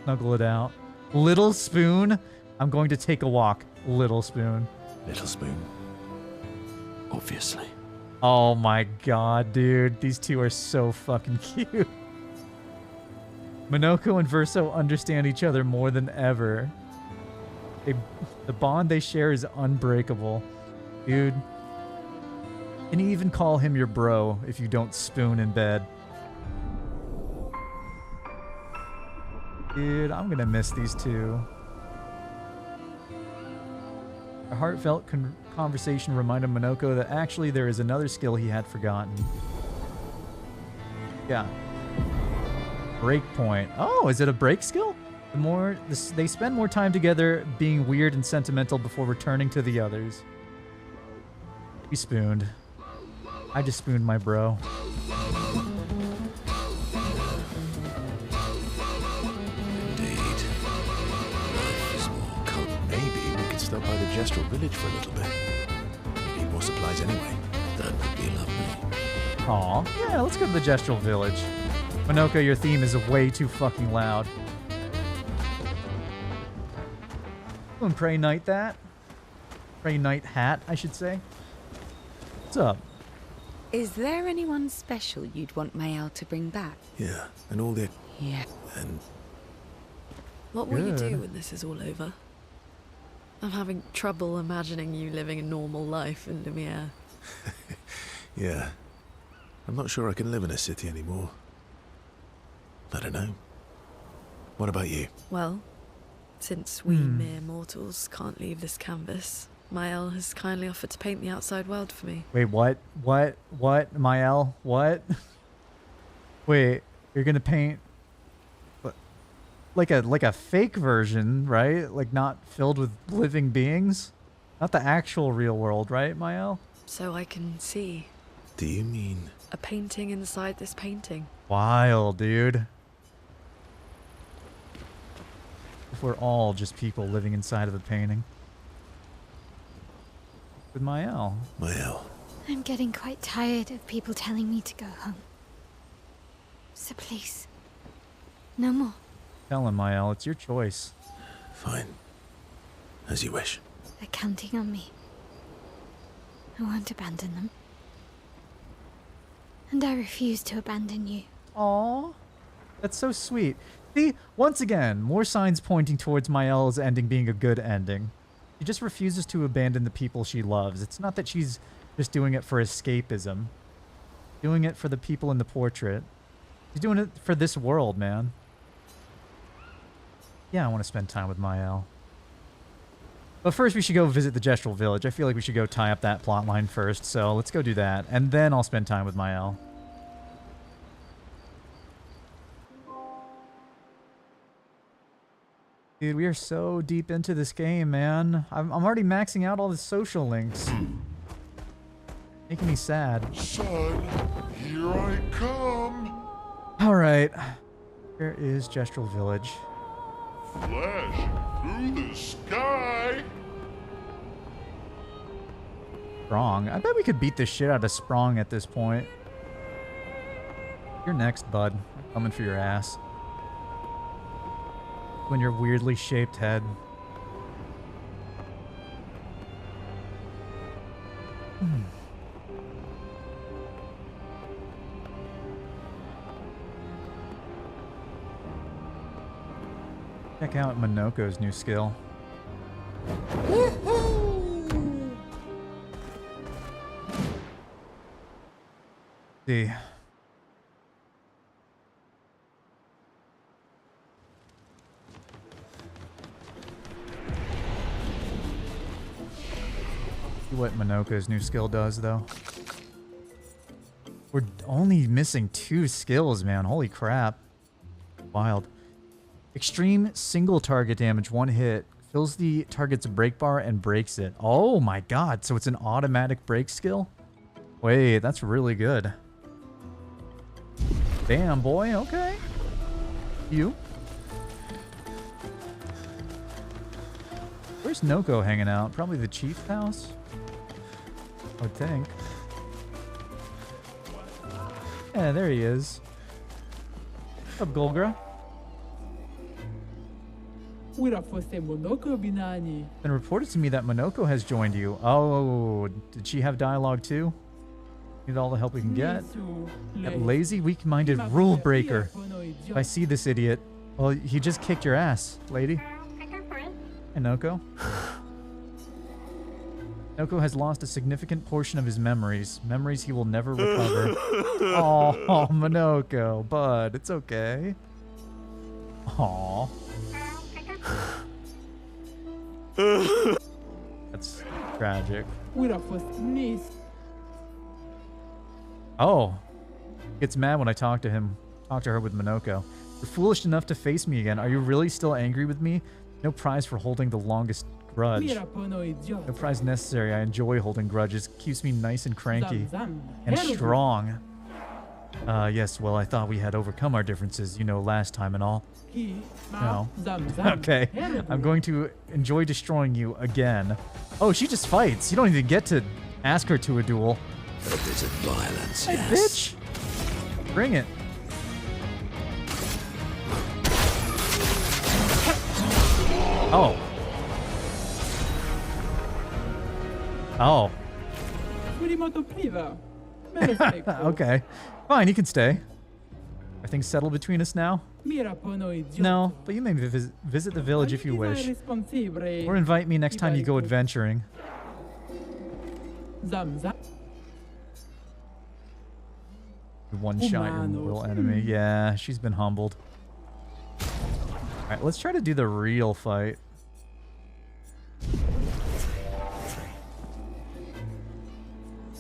Snuggle it out. Little Spoon, I'm going to take a walk. Little Spoon. Little Spoon. Obviously. Oh my god, dude. These two are so fucking cute. Minoko and Verso understand each other more than ever. The bond they share is unbreakable. Dude. Can you even call him your bro if you don't spoon in bed? Dude, I'm gonna miss these two. A heartfelt conversation reminded Minoko that actually there is another skill he had forgotten. Yeah. Breakpoint. Oh, is it a break skill? They spend more time together being weird and sentimental before returning to the others. He spooned. I just spooned my bro. Indeed. Life is more Maybe we could stop by the Gestural village for a little bit. Need more supplies anyway. That would be lovely. Aw. Yeah, let's go to the Gestural village. Minoko, your theme is way too fucking loud. And Prey Knight that. Prey Knight hat, I should say. What's up? Is there anyone special you'd want Mael to bring back? Yeah, and all the... Yeah. And... What will you Good. do when this is all over? I'm having trouble imagining you living a normal life in Lumiere. Yeah. I'm not sure I can live in a city anymore. I don't know. What about you? Well, since we mere mortals can't leave this canvas, Mael has kindly offered to paint the outside world for me. Wait, what? What? Mael? What? Wait, you're gonna paint like a fake version, right? Like not filled with living beings? Not the actual real world, right, Mael? So I can see Do you mean... a painting inside this painting. Wild, dude. If we're all just people living inside of a painting. With Mael. Mael. I'm getting quite tired of people telling me to go home. So please, no more. Tell him, Mael, it's your choice. Fine. As you wish. They're counting on me. I won't abandon them. And I refuse to abandon you. Aww. That's so sweet. See, once again, more signs pointing towards Mael's ending being a good ending. She just refuses to abandon the people she loves. It's not that she's just doing it for escapism. Doing it for the people in the portrait. She's doing it for this world, man. Yeah, I want to spend time with Mael. But first we should go visit the Gestural Village. I feel like we should go tie up that plot line first, so let's go do that. And then I'll spend time with Mael. Dude, we are so deep into this game, man. I'm already maxing out all the social links. Making me sad. Son, here I come. Alright. Here is Gestural Village. Flash through the sky. Sprong. I bet we could beat the shit out of Sprong at this point. You're next, bud. I'm coming for your ass. When your weirdly shaped head. Check out Minoko's new skill. See. See what Minoko's new skill does, though. We're only missing 2 skills, man. Holy crap. Wild. Extreme single target damage, 1 hit. Fills the target's break bar and breaks it. Oh my god, so it's an automatic break skill? Wait, that's really good. Damn, boy, okay. You? Where's Noko hanging out? Probably the chief's house? I would think. Yeah, there he is. What's up, Golgra? Been reported to me that Monoko has joined you. Oh, did she have dialogue too? Need all the help we can get. That lazy, weak-minded rule breaker. If I see this idiot, well, he just kicked your ass, lady. Hey, Noko. Noko has lost a significant portion of his memories. Memories he will never recover. Oh, Monoko, bud, it's okay. Aw. That's tragic. Oh. Gets mad when I talk to her with Monoko. You're foolish enough to face me again. Are you really still angry with me? No prize for holding the longest grudge. No prize necessary. I enjoy holding grudges. Keeps me nice and cranky. And strong. Yes, well, I thought we had overcome our differences, you know, last time and all. No. Okay. I'm going to enjoy destroying you again. Oh, she just fights. You don't even get to ask her to a duel. A bit of violence, Hey, yes. bitch. Bring it. Oh. Oh. Okay. Fine, you can stay. Are things settled between us now? No, but you may visit the village if you wish. Or invite me next time you go adventuring. One shot your little enemy. Yeah, she's been humbled. Alright, let's try to do the real fight.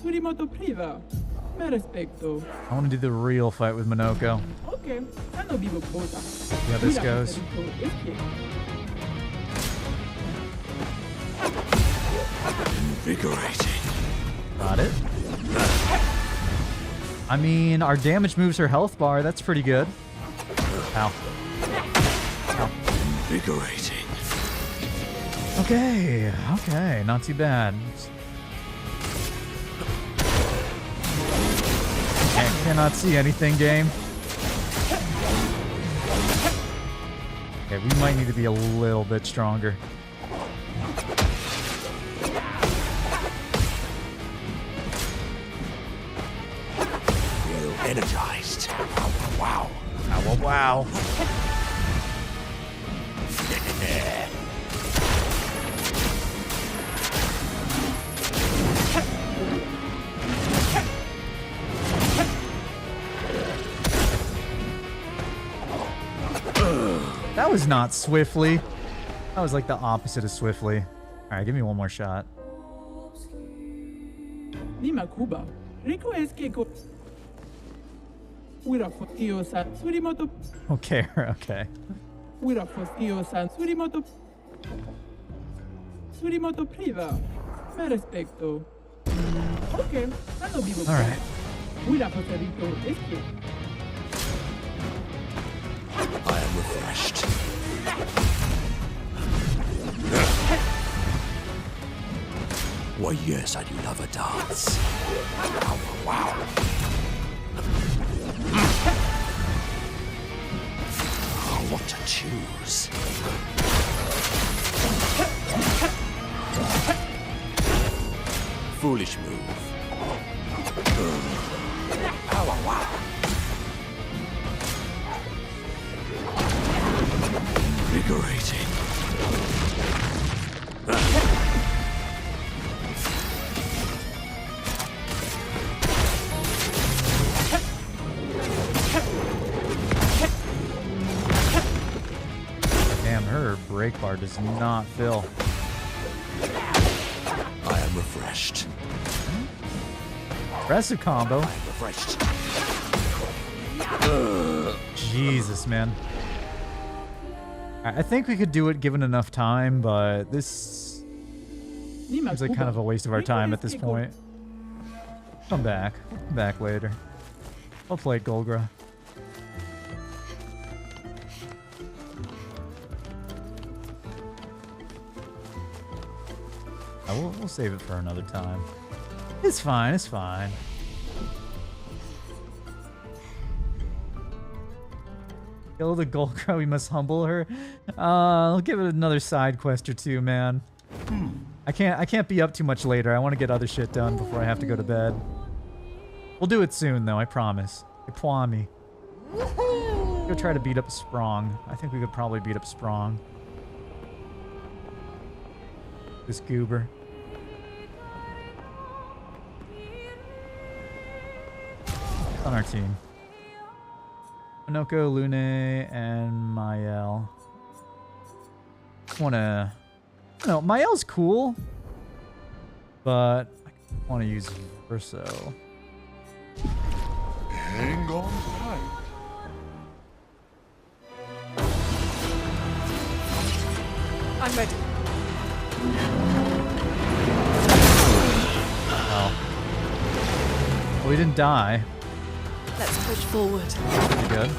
I want to do the real fight with Monoko. See how this goes. Invigorating. Got it. I mean, our damage moves her health bar. That's pretty good. Ow. Ow. Invigorating. Okay. Okay. Not too bad. I cannot see anything, game. Okay, we might need to be a little bit stronger. Feel energized. Wow. Wow, wow. That was not swiftly. That was like the opposite of swiftly. Alright, give me one more shot. Nima Kuba. Rico Eskeko. Wira Fotio San Surimoto. Okay, okay. Wira Fotio San Surimoto. Surimoto Priva. Me respecto. Okay, hanno vivo. Alright. Wira Foterito Eski. I am refreshed. Why, yes, I'd love a dance. Wow, wow. Oh, what to choose? Foolish move. Wow, wow, wow. Invigorating. Damn, her brake bar does not fill. I am refreshed. Impressive combo. I am refreshed. Jesus, man. I think we could do it given enough time, but this seems like kind of a waste of our time at this point. Come back. Come back later. I'll play Golgra. We'll save it for another time. It's fine, it's fine. Kill the Golgra, we must humble her. I'll give it another side quest or two, man. I can't be up too much later. I want to get other shit done before I have to go to bed. We'll do it soon, though, I promise. I promise. Go try to beat up Sprong. I think we could probably beat up Sprong. This goober. On our team. Minoko, Lune, and Mael. Wanna... No, Mael's cool. But I want to use Verso. Hang on tight. I'm ready. Oh. Well, we didn't die. Let's push forward. Pretty good.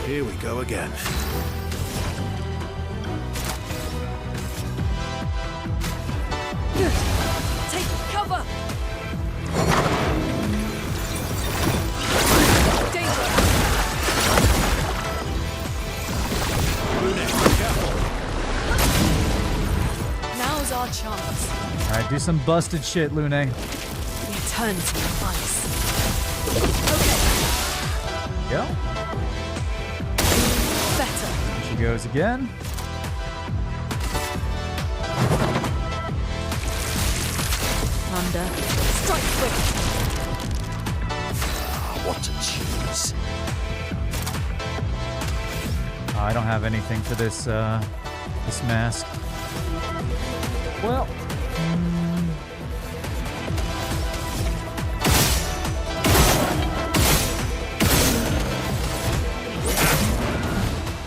Here we go again. Good. Take cover. Danger. Now's our chance. Alright, do some busted shit, Lune. The eternity of ice. Okay. Go. Better. She goes again. Thunder. Strike quick. What to choose? Oh, I don't have anything for this this mask. Well,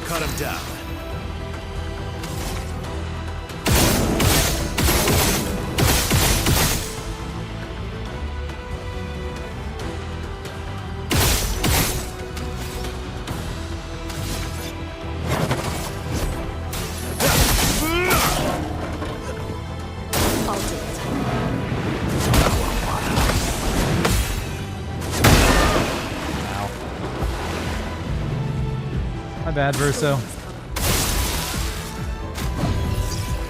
Cut him down. I'll do it. my bad, Verso.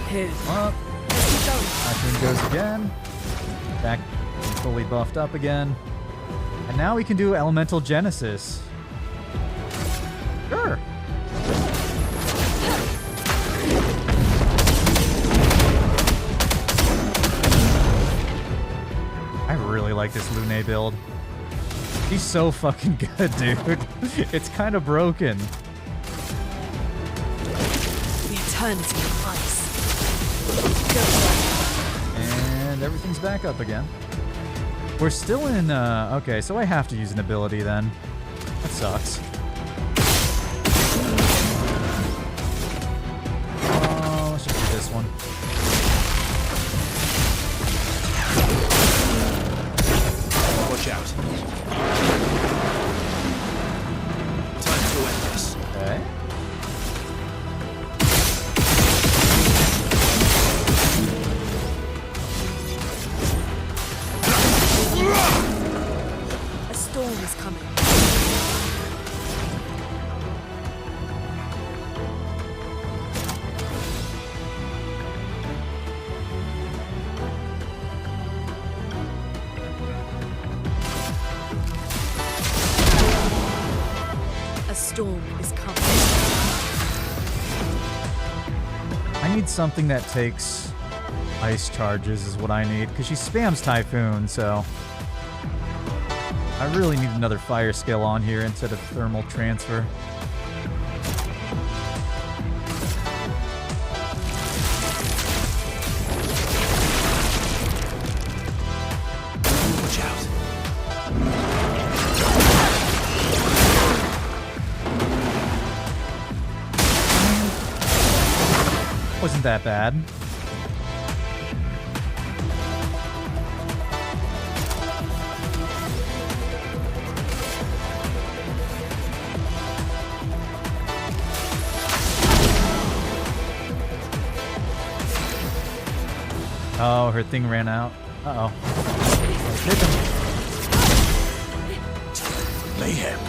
Here. Up. Let's keep going. Action goes again. Back fully buffed up again. And now we can do Elemental Genesis. Sure. I really like this Lune build. He's so fucking good, dude. It's kind of broken. The eternity of ice. And everything's back up again. We're still in, okay, so I have to use an ability then. That sucks. Let's just do this one. Watch out. Time to end this. Okay. A storm is coming. A storm is coming. I need something that takes ice charges is what I need, because she spams Typhoon, so I really need another fire skill on here instead of thermal transfer. Watch out. Wasn't that bad. Oh, her thing ran out. Uh-oh. Hit him. Mayhem.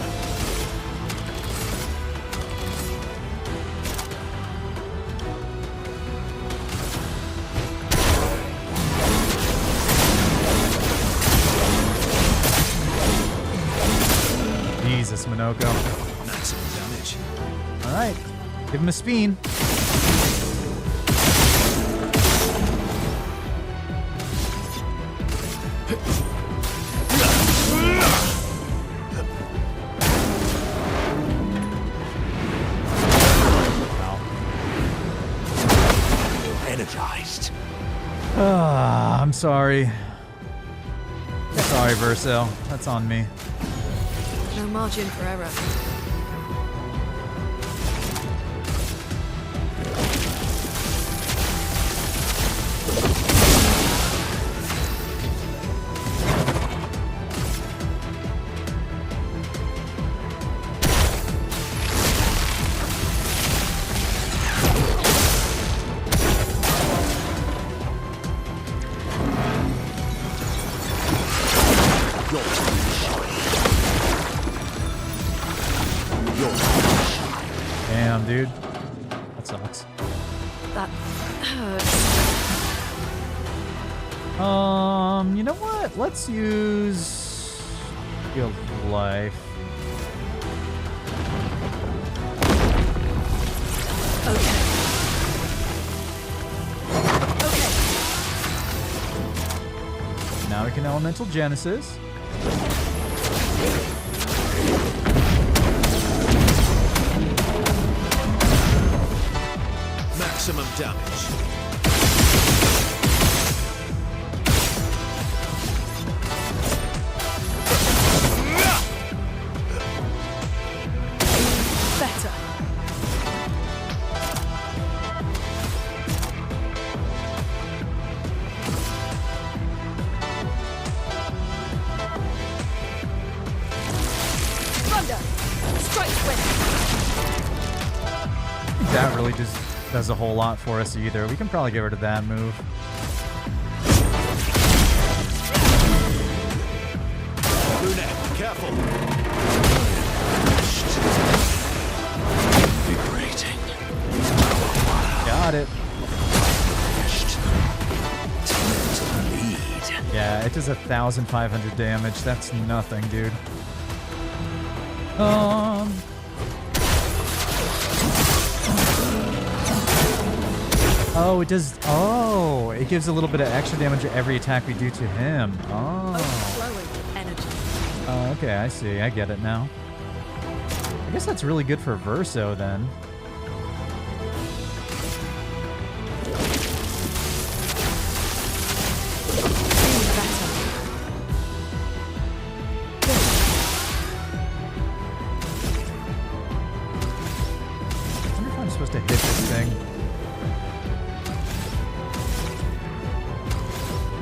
Jesus, Minoko. Maximum damage. Alright. Give him a spin. Energized. I'm sorry. Sorry, Verso. That's on me. No margin for error. Damn, dude. That sucks. That hurts. You know what? Let's use Field of Life. Okay. Now we can Elemental Genesis. Maximum damage. Better. Thunder! Strike wind! That really just does a whole lot for us either. We can probably get rid of that move. Brunette, careful. Vibrating. Got it. Time to bleed. Yeah, it does 1,500 damage. That's nothing, dude. Oh, it does. Oh, it gives a little bit of extra damage to every attack we do to him. Oh. Overflowing energy. Oh, okay, I see. I get it now. I guess that's really good for Verso then. I wonder if I'm supposed to hit this thing.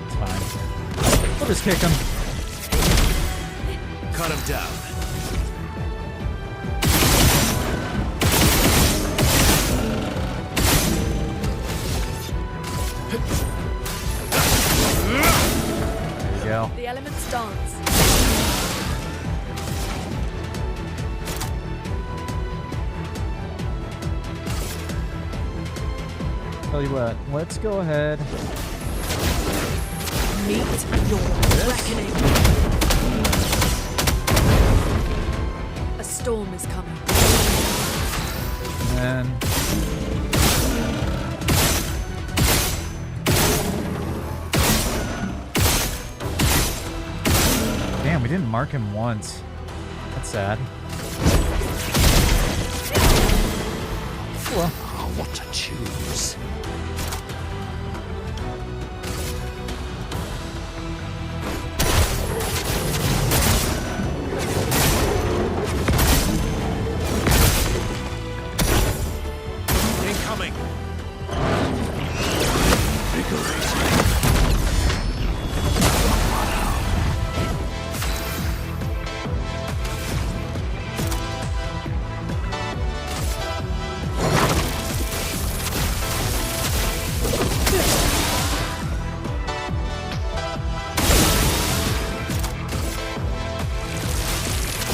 It's fine. We'll just kick him. Cut him down. There you go. The elements dance. Tell you what, let's go ahead. Meet your reckoning. A storm is coming. And damn, we didn't mark him once. That's sad. Well, Oh, what to choose? Incoming.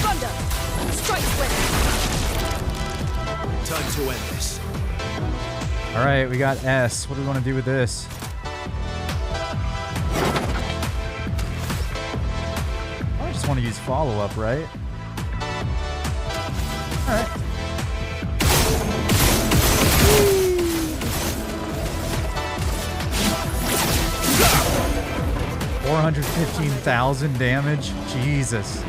Thunder! Strike swift! Time to end this. all right, we got S. What do we want to do with this? I just want to use follow-up, right? All right. 415,000 damage. Jesus.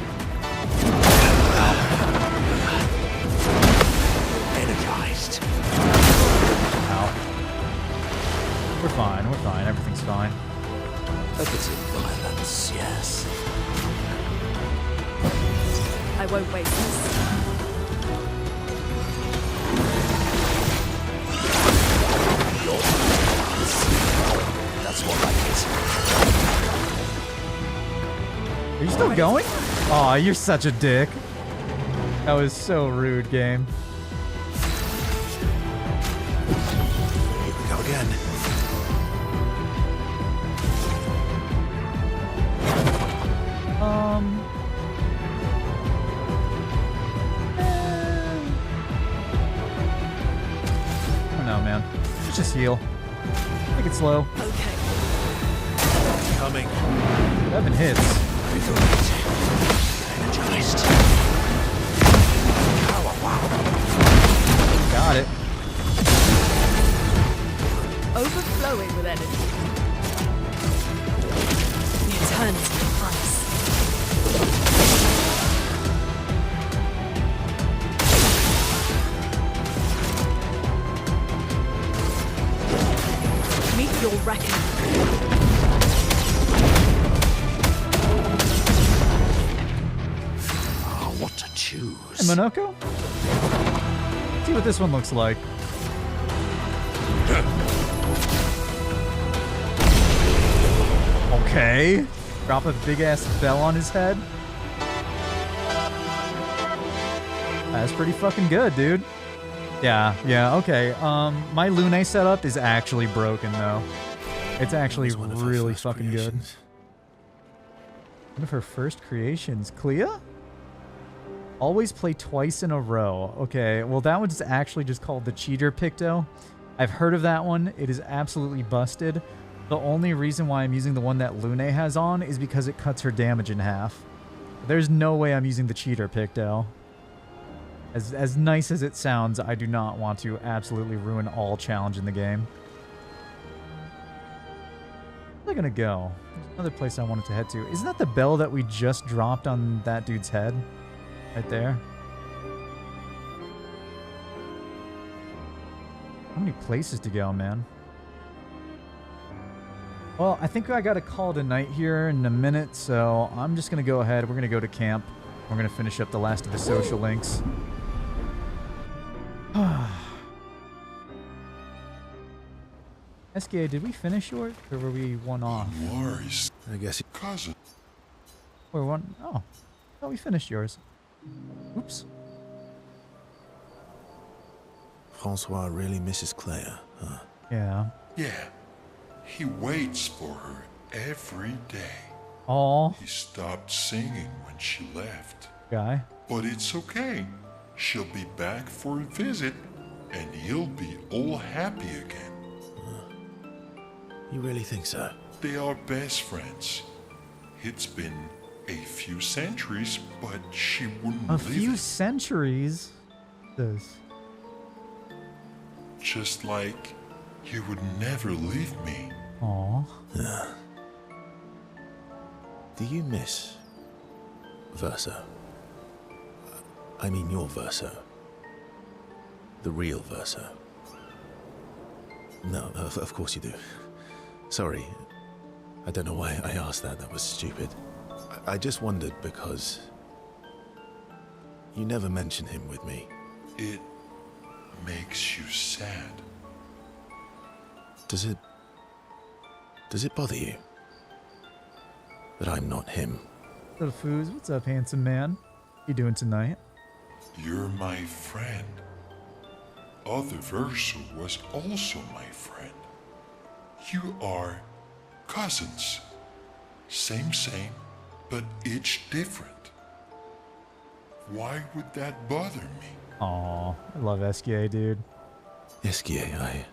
Energized. Ow. We're fine. We're fine. Everything's fine. A bit of violence, yes. I won't waste this. That's what I get. Are you still going? Aw, you're such a dick. That was so rude, game. Here we go again. I don't know, man. Let's just heal. Take it slow. Okay. Coming. 7 hits. Energized. Got it. Overflowing with energy. The eternity price. Meet your reckoning. Oh, what to choose? Hey, Monoko? See what this one looks like. Okay. Drop a big ass bell on his head. That's pretty fucking good, dude. Yeah, okay. My Lune setup is actually broken though. It's actually really fucking good. One of her first creations. Clea? Always play twice in a row. Okay, well that one's actually just called the Cheater Picto. I've heard of that one. It is absolutely busted. The only reason why I'm using the one that Lune has on is because it cuts her damage in half. There's no way I'm using the Cheater Picto. As nice as it sounds, I do not want to absolutely ruin all challenge in the game. was I gonna go? There's another place I wanted to head to. Isn't that the bell that we just dropped on that dude's head? Right there. How many places to go, man? Well, I think I got a call tonight here in a minute, so I'm just going to go ahead. We're going to go to camp. We're going to finish up the last of the social links. SKA, did we finish yours, or were we one off? Laurie's I guess cousin. We're one... Oh. Oh, we finished yours. Oops. Francois really misses Claire, huh? Yeah. Yeah. He waits for her every day. Aw. He stopped singing when she left. Guy. But it's okay. She'll be back for a visit, and he'll be all happy again. You really think so? They are best friends. It's been a few centuries, but she wouldn't A believe few it. centuries? This. Just like you would never leave me. Aw. Do you miss Verso? I mean your Verso. The real Verso. No, of course you do. Sorry. I don't know why I asked that. That was stupid. I just wondered because you never mentioned him with me. It makes you sad. Does it bother you that I'm not him? What's up, Foos? What's up, handsome man? What you doing tonight? You're my friend. Other Verso was also my friend. You are cousins. Same, but each different. Why would that bother me? Aw, I love SKA, dude. SKA,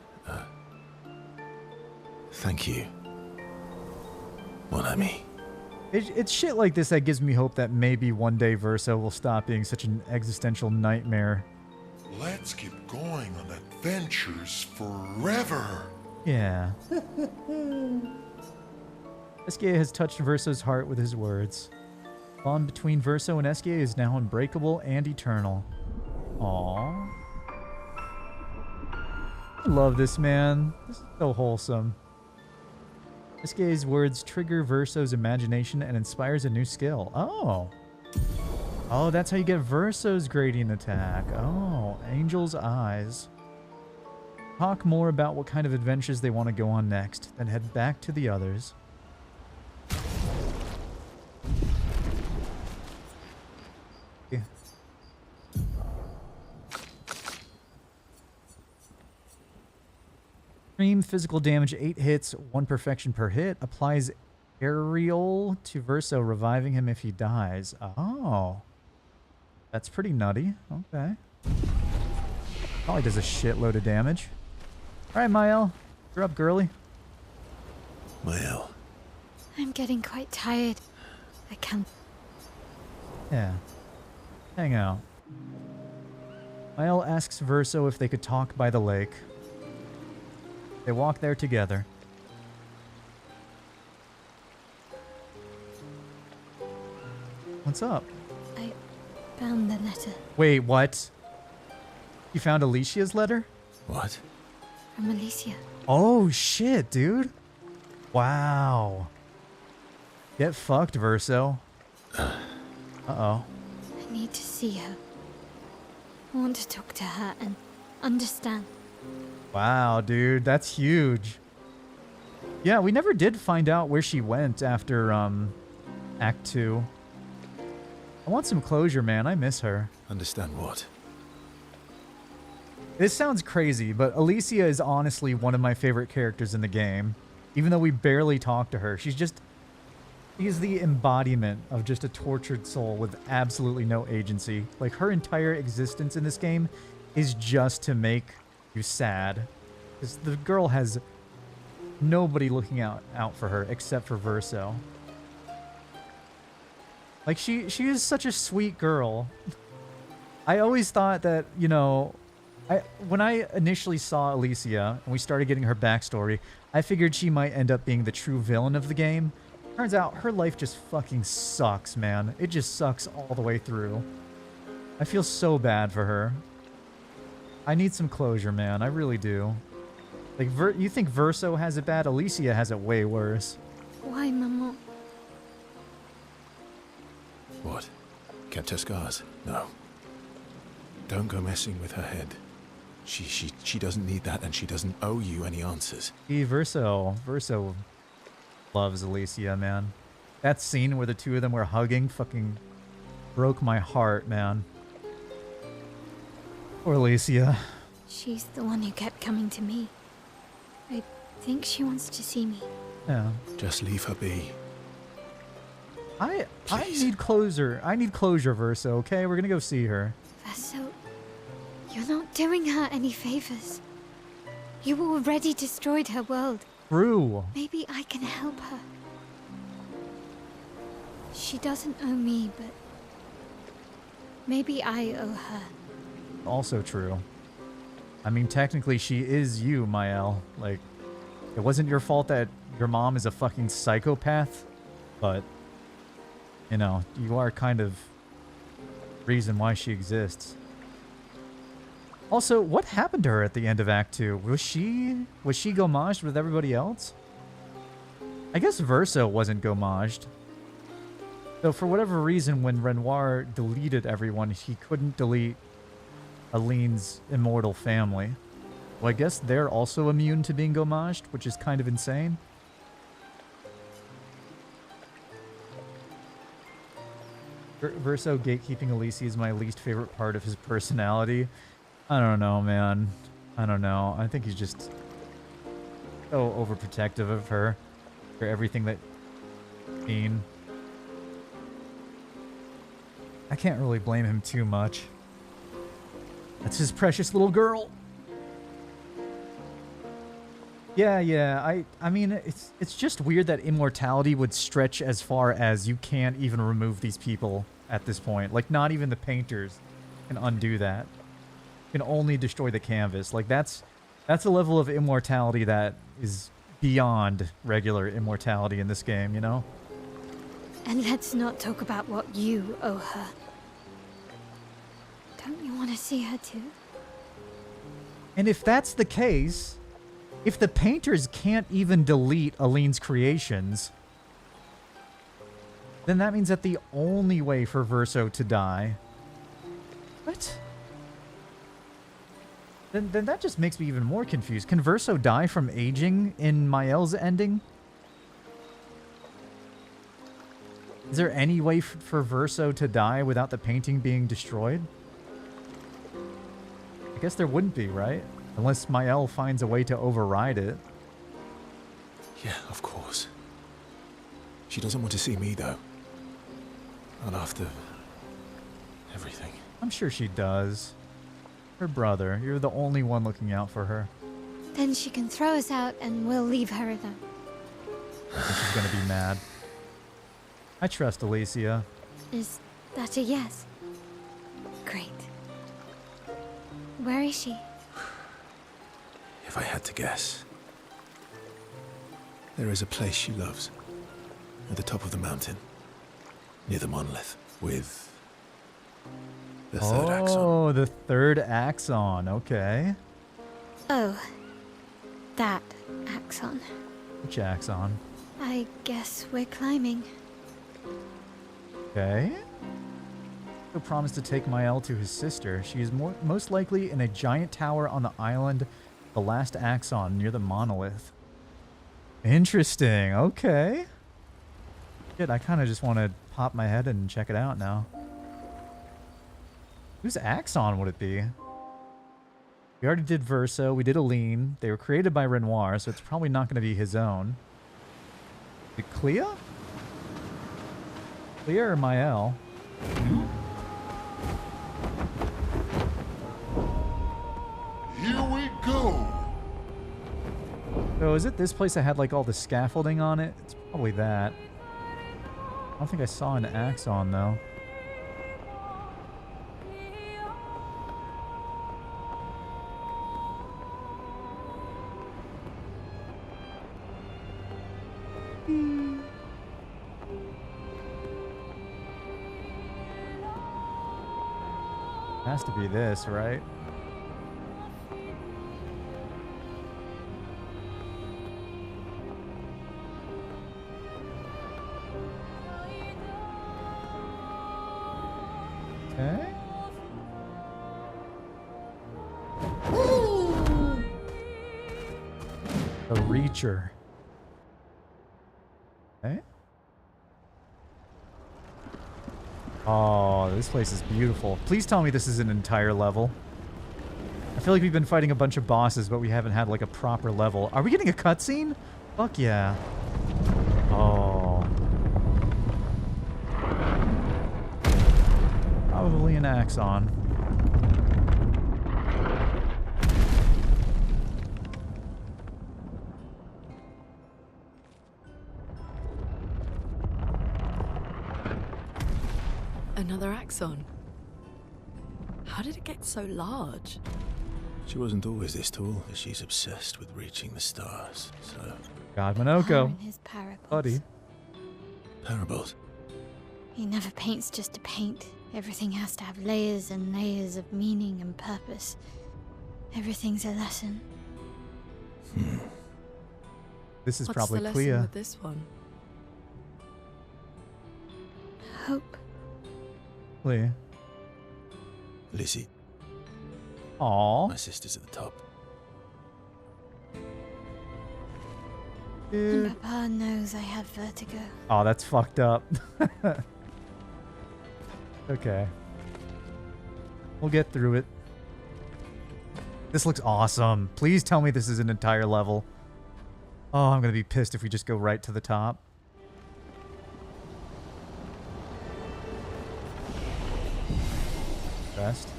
thank you. Mon ami. It's shit like this that gives me hope that maybe one day Verso will stop being such an existential nightmare. Let's keep going on adventures forever. Yeah. SKA has touched Verso's heart with his words. Bond between Verso and SKA is now unbreakable and eternal. Aww. I love this, man. This is so wholesome. SKA's words trigger Verso's imagination and inspires a new skill. Oh. Oh, that's how you get Verso's gradient attack. Oh, Angel's Eyes. Talk more about what kind of adventures they want to go on next, then head back to the others. Yeah. Extreme physical damage, 8 hits, 1 perfection per hit. Applies aerial to Verso, reviving him if he dies. Oh. That's pretty nutty. Okay. Probably does a shitload of damage. Alright, Mael. You're up, girly. Mael. I'm getting quite tired. I can't. Yeah. Hang out. Mael asks Verso if they could talk by the lake. They walk there together. What's up? I found the letter Wait, what? You found Alicia's letter? What? from Alicia. Oh, shit, dude. Wow. Get fucked, Verso. Uh-oh. I need to see her. I want to talk to her and understand. Wow, dude. That's huge. Yeah, we never did find out where she went after, Act 2. I want some closure, man. I miss her. Understand what? This sounds crazy, but Alicia is honestly one of my favorite characters in the game. Even though we barely talk to her, she's the embodiment of just a tortured soul with absolutely no agency. Like, her entire existence in this game is just to make you sad. Because the girl has nobody looking out for her except for Verso. Like, she is such a sweet girl. I always thought that, you know, When I initially saw Alicia and we started getting her backstory, I figured she might end up being the true villain of the game. Turns out her life just fucking sucks, man. It just sucks all the way through. I feel so bad for her. I need some closure, man. I really do. Like, you think Verso has it bad? Alicia has it way worse. Why, Maman? What? Kept her scars? No. Don't go messing with her head. She doesn't need that, and she doesn't owe you any answers. See, Verso loves Alicia, man. That scene where the two of them were hugging fucking broke my heart, man. Poor Alicia. She's the one who kept coming to me. I think she wants to see me. Yeah. Just leave her be. I need closure. I need closure, Verso, okay? We're gonna go see her. Verso, you're not doing her any favors. You already destroyed her world. True. Maybe I can help her. She doesn't owe me, but maybe I owe her. Also true. I mean, technically, she is you, Mael. Like, it wasn't your fault that your mom is a fucking psychopath, but, you know, you are kind of reason why she exists. Also, what happened to her at the end of Act 2? Was she gommaged with everybody else? I guess Verso wasn't gommaged. So for whatever reason, when Renoir deleted everyone, he couldn't delete Aline's immortal family. Well, I guess they're also immune to being gommaged, which is kind of insane. Verso gatekeeping Alicia is my least favorite part of his personality. I don't know, man. I don't know. I think he's just so overprotective of her for everything that she's seen. I can't really blame him too much. That's his precious little girl. Yeah. I mean, it's just weird that immortality would stretch as far as you can't even remove these people at this point. Like, not even the painters can undo that. Can only destroy the canvas. Like, that's a level of immortality that is beyond regular immortality in this game, you know? And let's not talk about what you owe her. Don't you want to see her too? And if that's the case, if the painters can't even delete Aline's creations, then that means that the only way for Verso to die... What? Then that just makes me even more confused. Can Verso die from aging in Mael's ending? Is there any way for Verso to die without the painting being destroyed? I guess there wouldn't be, right? Unless Mael finds a way to override it. Yeah, of course. She doesn't want to see me, though. Not after everything. I'm sure she does. Her brother. You're the only one looking out for her. Then she can throw us out and we'll leave her alone. I think she's gonna be mad. I trust Alicia. Is that a yes? Great. Where is she? If I had to guess, there is a place she loves. At the top of the mountain. Near the monolith. With the third axon. Oh, the third axon. Okay. Oh, that axon. Which axon? I guess we're climbing. Okay. He'll promise to take Mael to his sister. She is most likely in a giant tower on the island, the last axon, near the monolith. Interesting. Okay. Shit, I kind of just want to pop my head and check it out now. Whose axon would it be? We already did Verso. We did Aline. They were created by Renoir, so it's probably not going to be his own. Is it Clea? Clea or Mael? Here we go. So is it this place that had like all the scaffolding on it? It's probably that. I don't think I saw an axon though. Has to be this, right? Okay. The Reacher. Okay. Oh, this place is beautiful. Please tell me this is an entire level. I feel like we've been fighting a bunch of bosses, but we haven't had like a proper level. Are we getting a cutscene? Fuck yeah. Oh. Probably an Axon. Another axon. How did it get so large? She wasn't always this tall. She's obsessed with reaching the stars, so... God, Power Minoko. in his parables. Buddy. Parables. He never paints just to paint. Everything has to have layers and layers of meaning and purpose. Everything's a lesson. This is What's probably the lesson Clea. with this one? Hope. Clea. Lizzie, Aww. my sister's at the top. Dude. Papa knows I have vertigo. Oh, that's fucked up. Okay. We'll get through it. This looks awesome. Please tell me this is an entire level. Oh, I'm gonna be pissed if we just go right to the top. Best.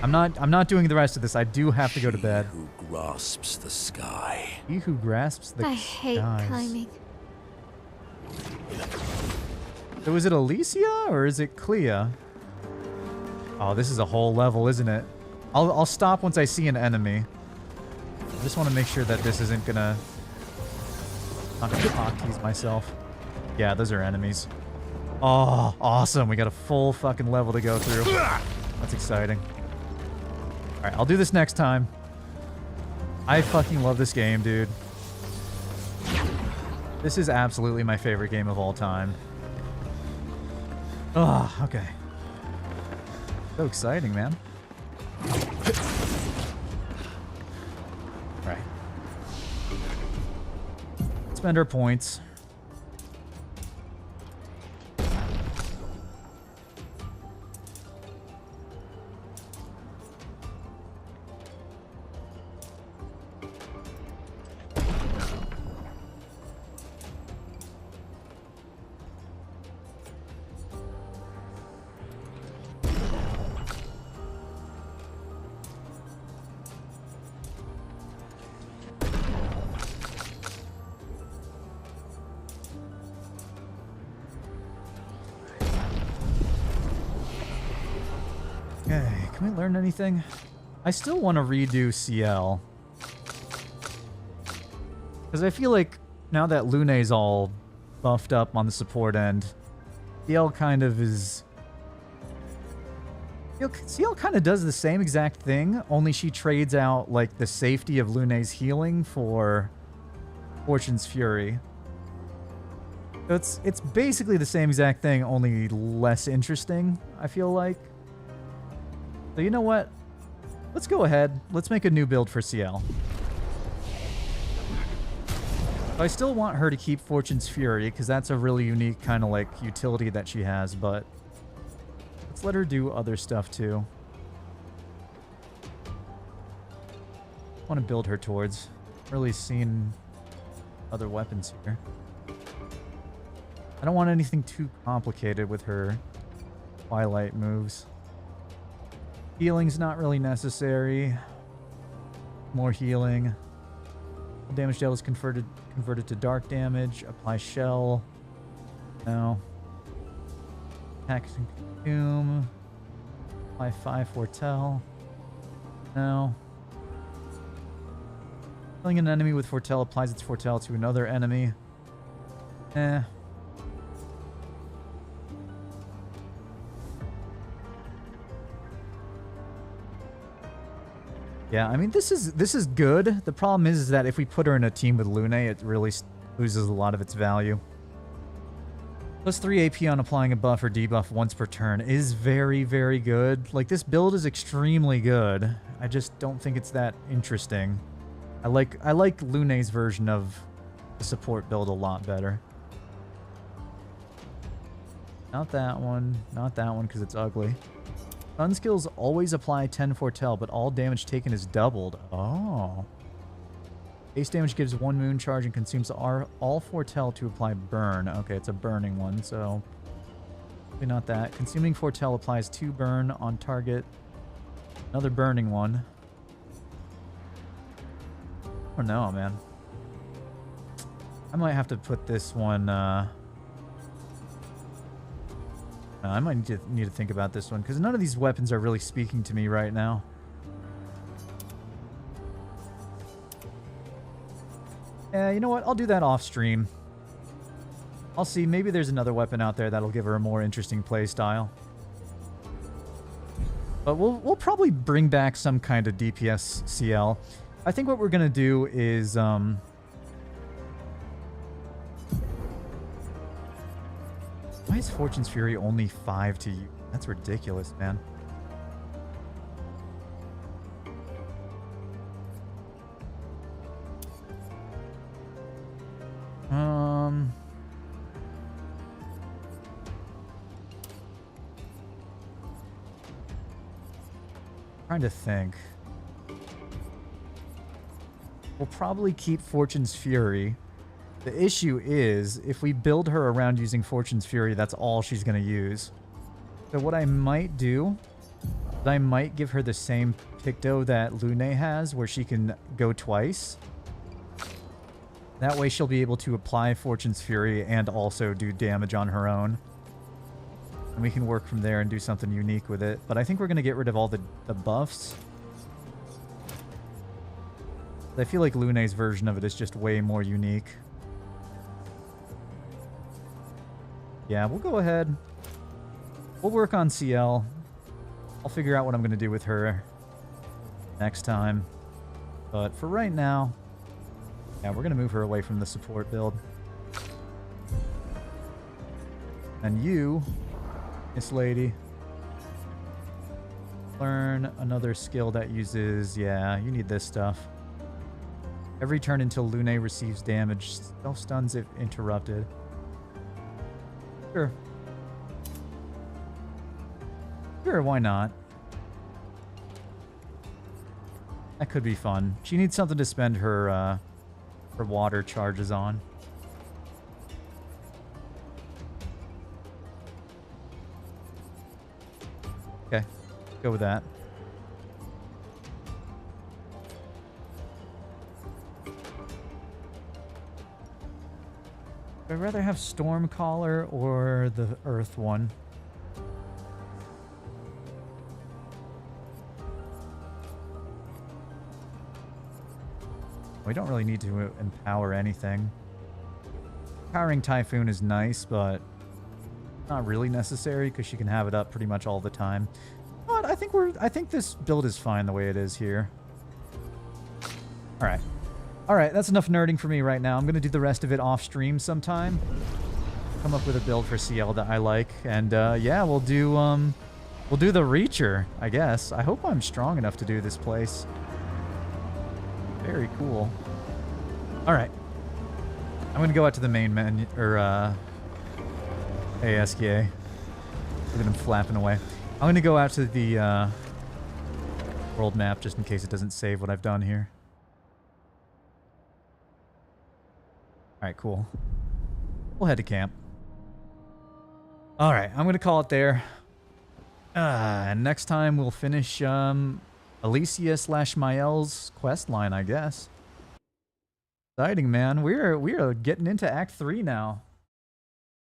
I'm not doing the rest of this. I do have to go to bed. Who grasps the sky. He who grasps the I hate skies. climbing. So is it Alicia or is it Clea? Oh, this is a whole level, isn't it? I'll stop once I see an enemy. I just want to make sure that this isn't gonna... I'm not gonna cock tease myself. Yeah, those are enemies. Oh, awesome. We got a full fucking level to go through. That's exciting. Alright, I'll do this next time. I fucking love this game, dude. This is absolutely my favorite game of all time. Oh, okay. So exciting, man. Right. Spend our points. Okay, can we learn anything? I still want to redo CL. Because I feel like now that Lune's all buffed up on the support end, CL kind of is... CL kind of does the same exact thing, only she trades out like the safety of Lune's healing for Fortune's Fury. So it's basically the same exact thing, only less interesting, I feel like. So you know what? Let's go ahead. Let's make a new build for CL. I still want her to keep Fortune's Fury, because that's a really unique kind of like utility that she has, but let's let her do other stuff too. I want to build her towards. Really seeing other weapons here. I don't want anything too complicated with her Twilight moves. Healing's not really necessary. More healing. Damage dealt is converted to dark damage. Apply shell. No. Attack and consume. Apply 5 foretell. No. Killing an enemy with foretell applies its foretell to another enemy. Eh. Yeah, I mean, this is good. The problem is that if we put her in a team with Lune, it really loses a lot of its value. Plus 3 AP on applying a buff or debuff once per turn is very, very good. Like, this build is extremely good. I just don't think it's that interesting. I like Lune's version of the support build a lot better. Not that one. Not that one because it's ugly. Stun skills always apply 10 foretell, but all damage taken is doubled. Oh. Base damage gives 1 moon charge and consumes all foretell to apply burn. Okay, it's a burning one, so probably not that. Consuming foretell applies 2 burn on target. Another burning one. I don't know, man. I might have to put this one. I might need to think about this one because none of these weapons are really speaking to me right now. Yeah, you know what? I'll do that off stream. I'll see. Maybe there's another weapon out there that'll give her a more interesting play style. But we'll probably bring back some kind of DPS CL. I think what we're gonna do is why is Fortune's Fury only 5 to you? That's ridiculous, man. Trying to think. We'll probably keep Fortune's Fury. The issue is, if we build her around using Fortune's Fury, that's all she's going to use. So what I might do, is I might give her the same Picto that Lune has, where she can go twice. That way she'll be able to apply Fortune's Fury and also do damage on her own. And we can work from there and do something unique with it. But I think we're going to get rid of all the buffs. I feel like Lune's version of it is just way more unique. Yeah, we'll go ahead. We'll work on CL. I'll figure out what I'm going to do with her next time. But for right now, yeah, we're going to move her away from the support build. And you, Miss Lady, learn another skill that uses... Yeah, you need this stuff. Every turn until Lune receives damage, self-stuns if interrupted. Sure. Sure, why not? That could be fun. She needs something to spend her water charges on. Okay, go with that. I'd rather have Stormcaller or the Earth one. We don't really need to empower anything. Powering Typhoon is nice, but not really necessary because she can have it up pretty much all the time. But I think this build is fine the way it is here. All right. All right, that's enough nerding for me right now. I'm going to do the rest of it off stream sometime. Come up with a build for CL that I like. And yeah, we'll do the Reacher, I guess. I hope I'm strong enough to do this place. Very cool. All right. I'm going to go out to the main menu, or ASKA. Look at him flapping away. I'm going to go out to the world map just in case it doesn't save what I've done here. Alright, cool. We'll head to camp. Alright, I'm going to call it there. And next time we'll finish Alicia/Mael's quest line, I guess. Exciting, man. We are getting into Act 3 now.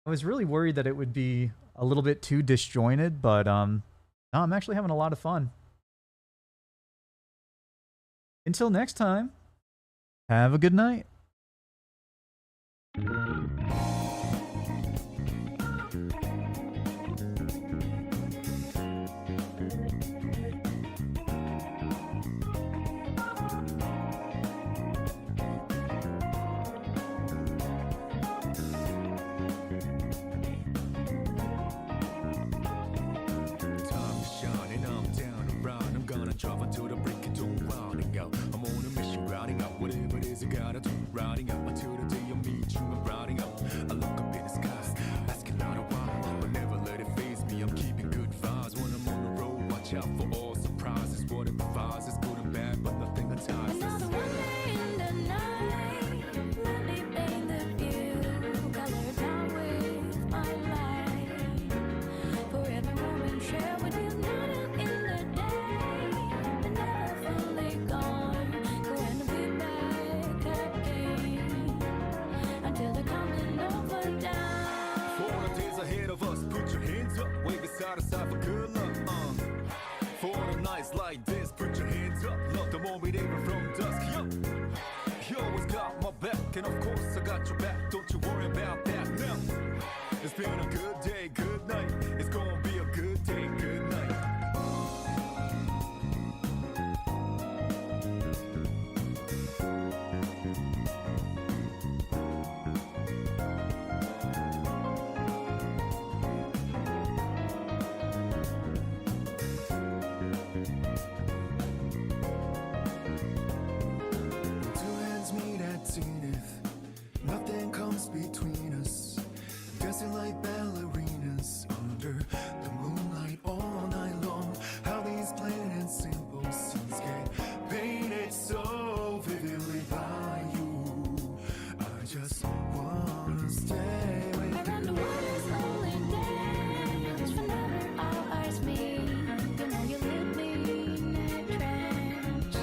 I was really worried that it would be a little bit too disjointed, but no, I'm actually having a lot of fun. Until next time, have a good night. gotta do? Riding up until the day I meet you. I'm riding up. I look up in the skies, asking out a while, but never let it faze me. I'm keeping good vibes when I'm on the road. Watch out for all surprises. What it provides is good and bad, but nothing entices. Another one day in the night, let me paint the view, color down with my light. For every moment shared with you, not in the day, but never fully gone. Going to be back again until the coming over down. For the days ahead of us, put your hands up, wave it side to side for good luck. For the nights like this, put your hands up, love the moment even from dusk. Yo, you always got my back, and of course I got your back. Don't you worry about that now. It's been a good day, good night. It's gonna be a good day, good night. Nothing comes between us, dancing like ballerinas under the moonlight all night long. How these plain and simple scenes get painted so vividly by you. I just wanna stay with you. Around the world is only dance, whenever our eyes meet. You know you leave me in a trance.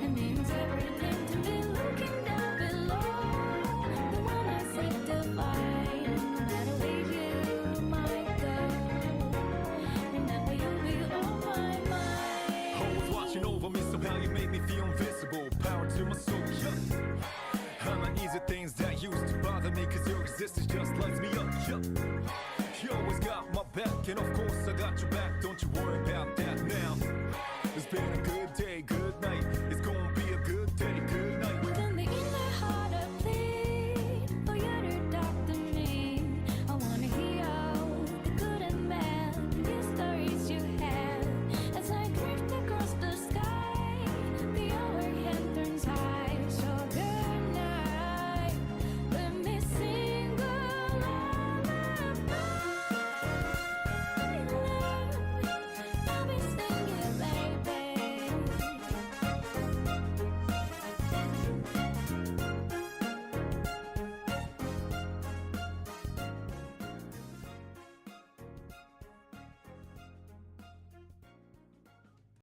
It means everything to me looking down below. The one I seek to find, no matter where you might go. Remember you'll be on my mind. Always watching over me, somehow you make me feel invisible. Power to my soul, yeah. I'm not easy things that used to bother me, cause your existence just lights me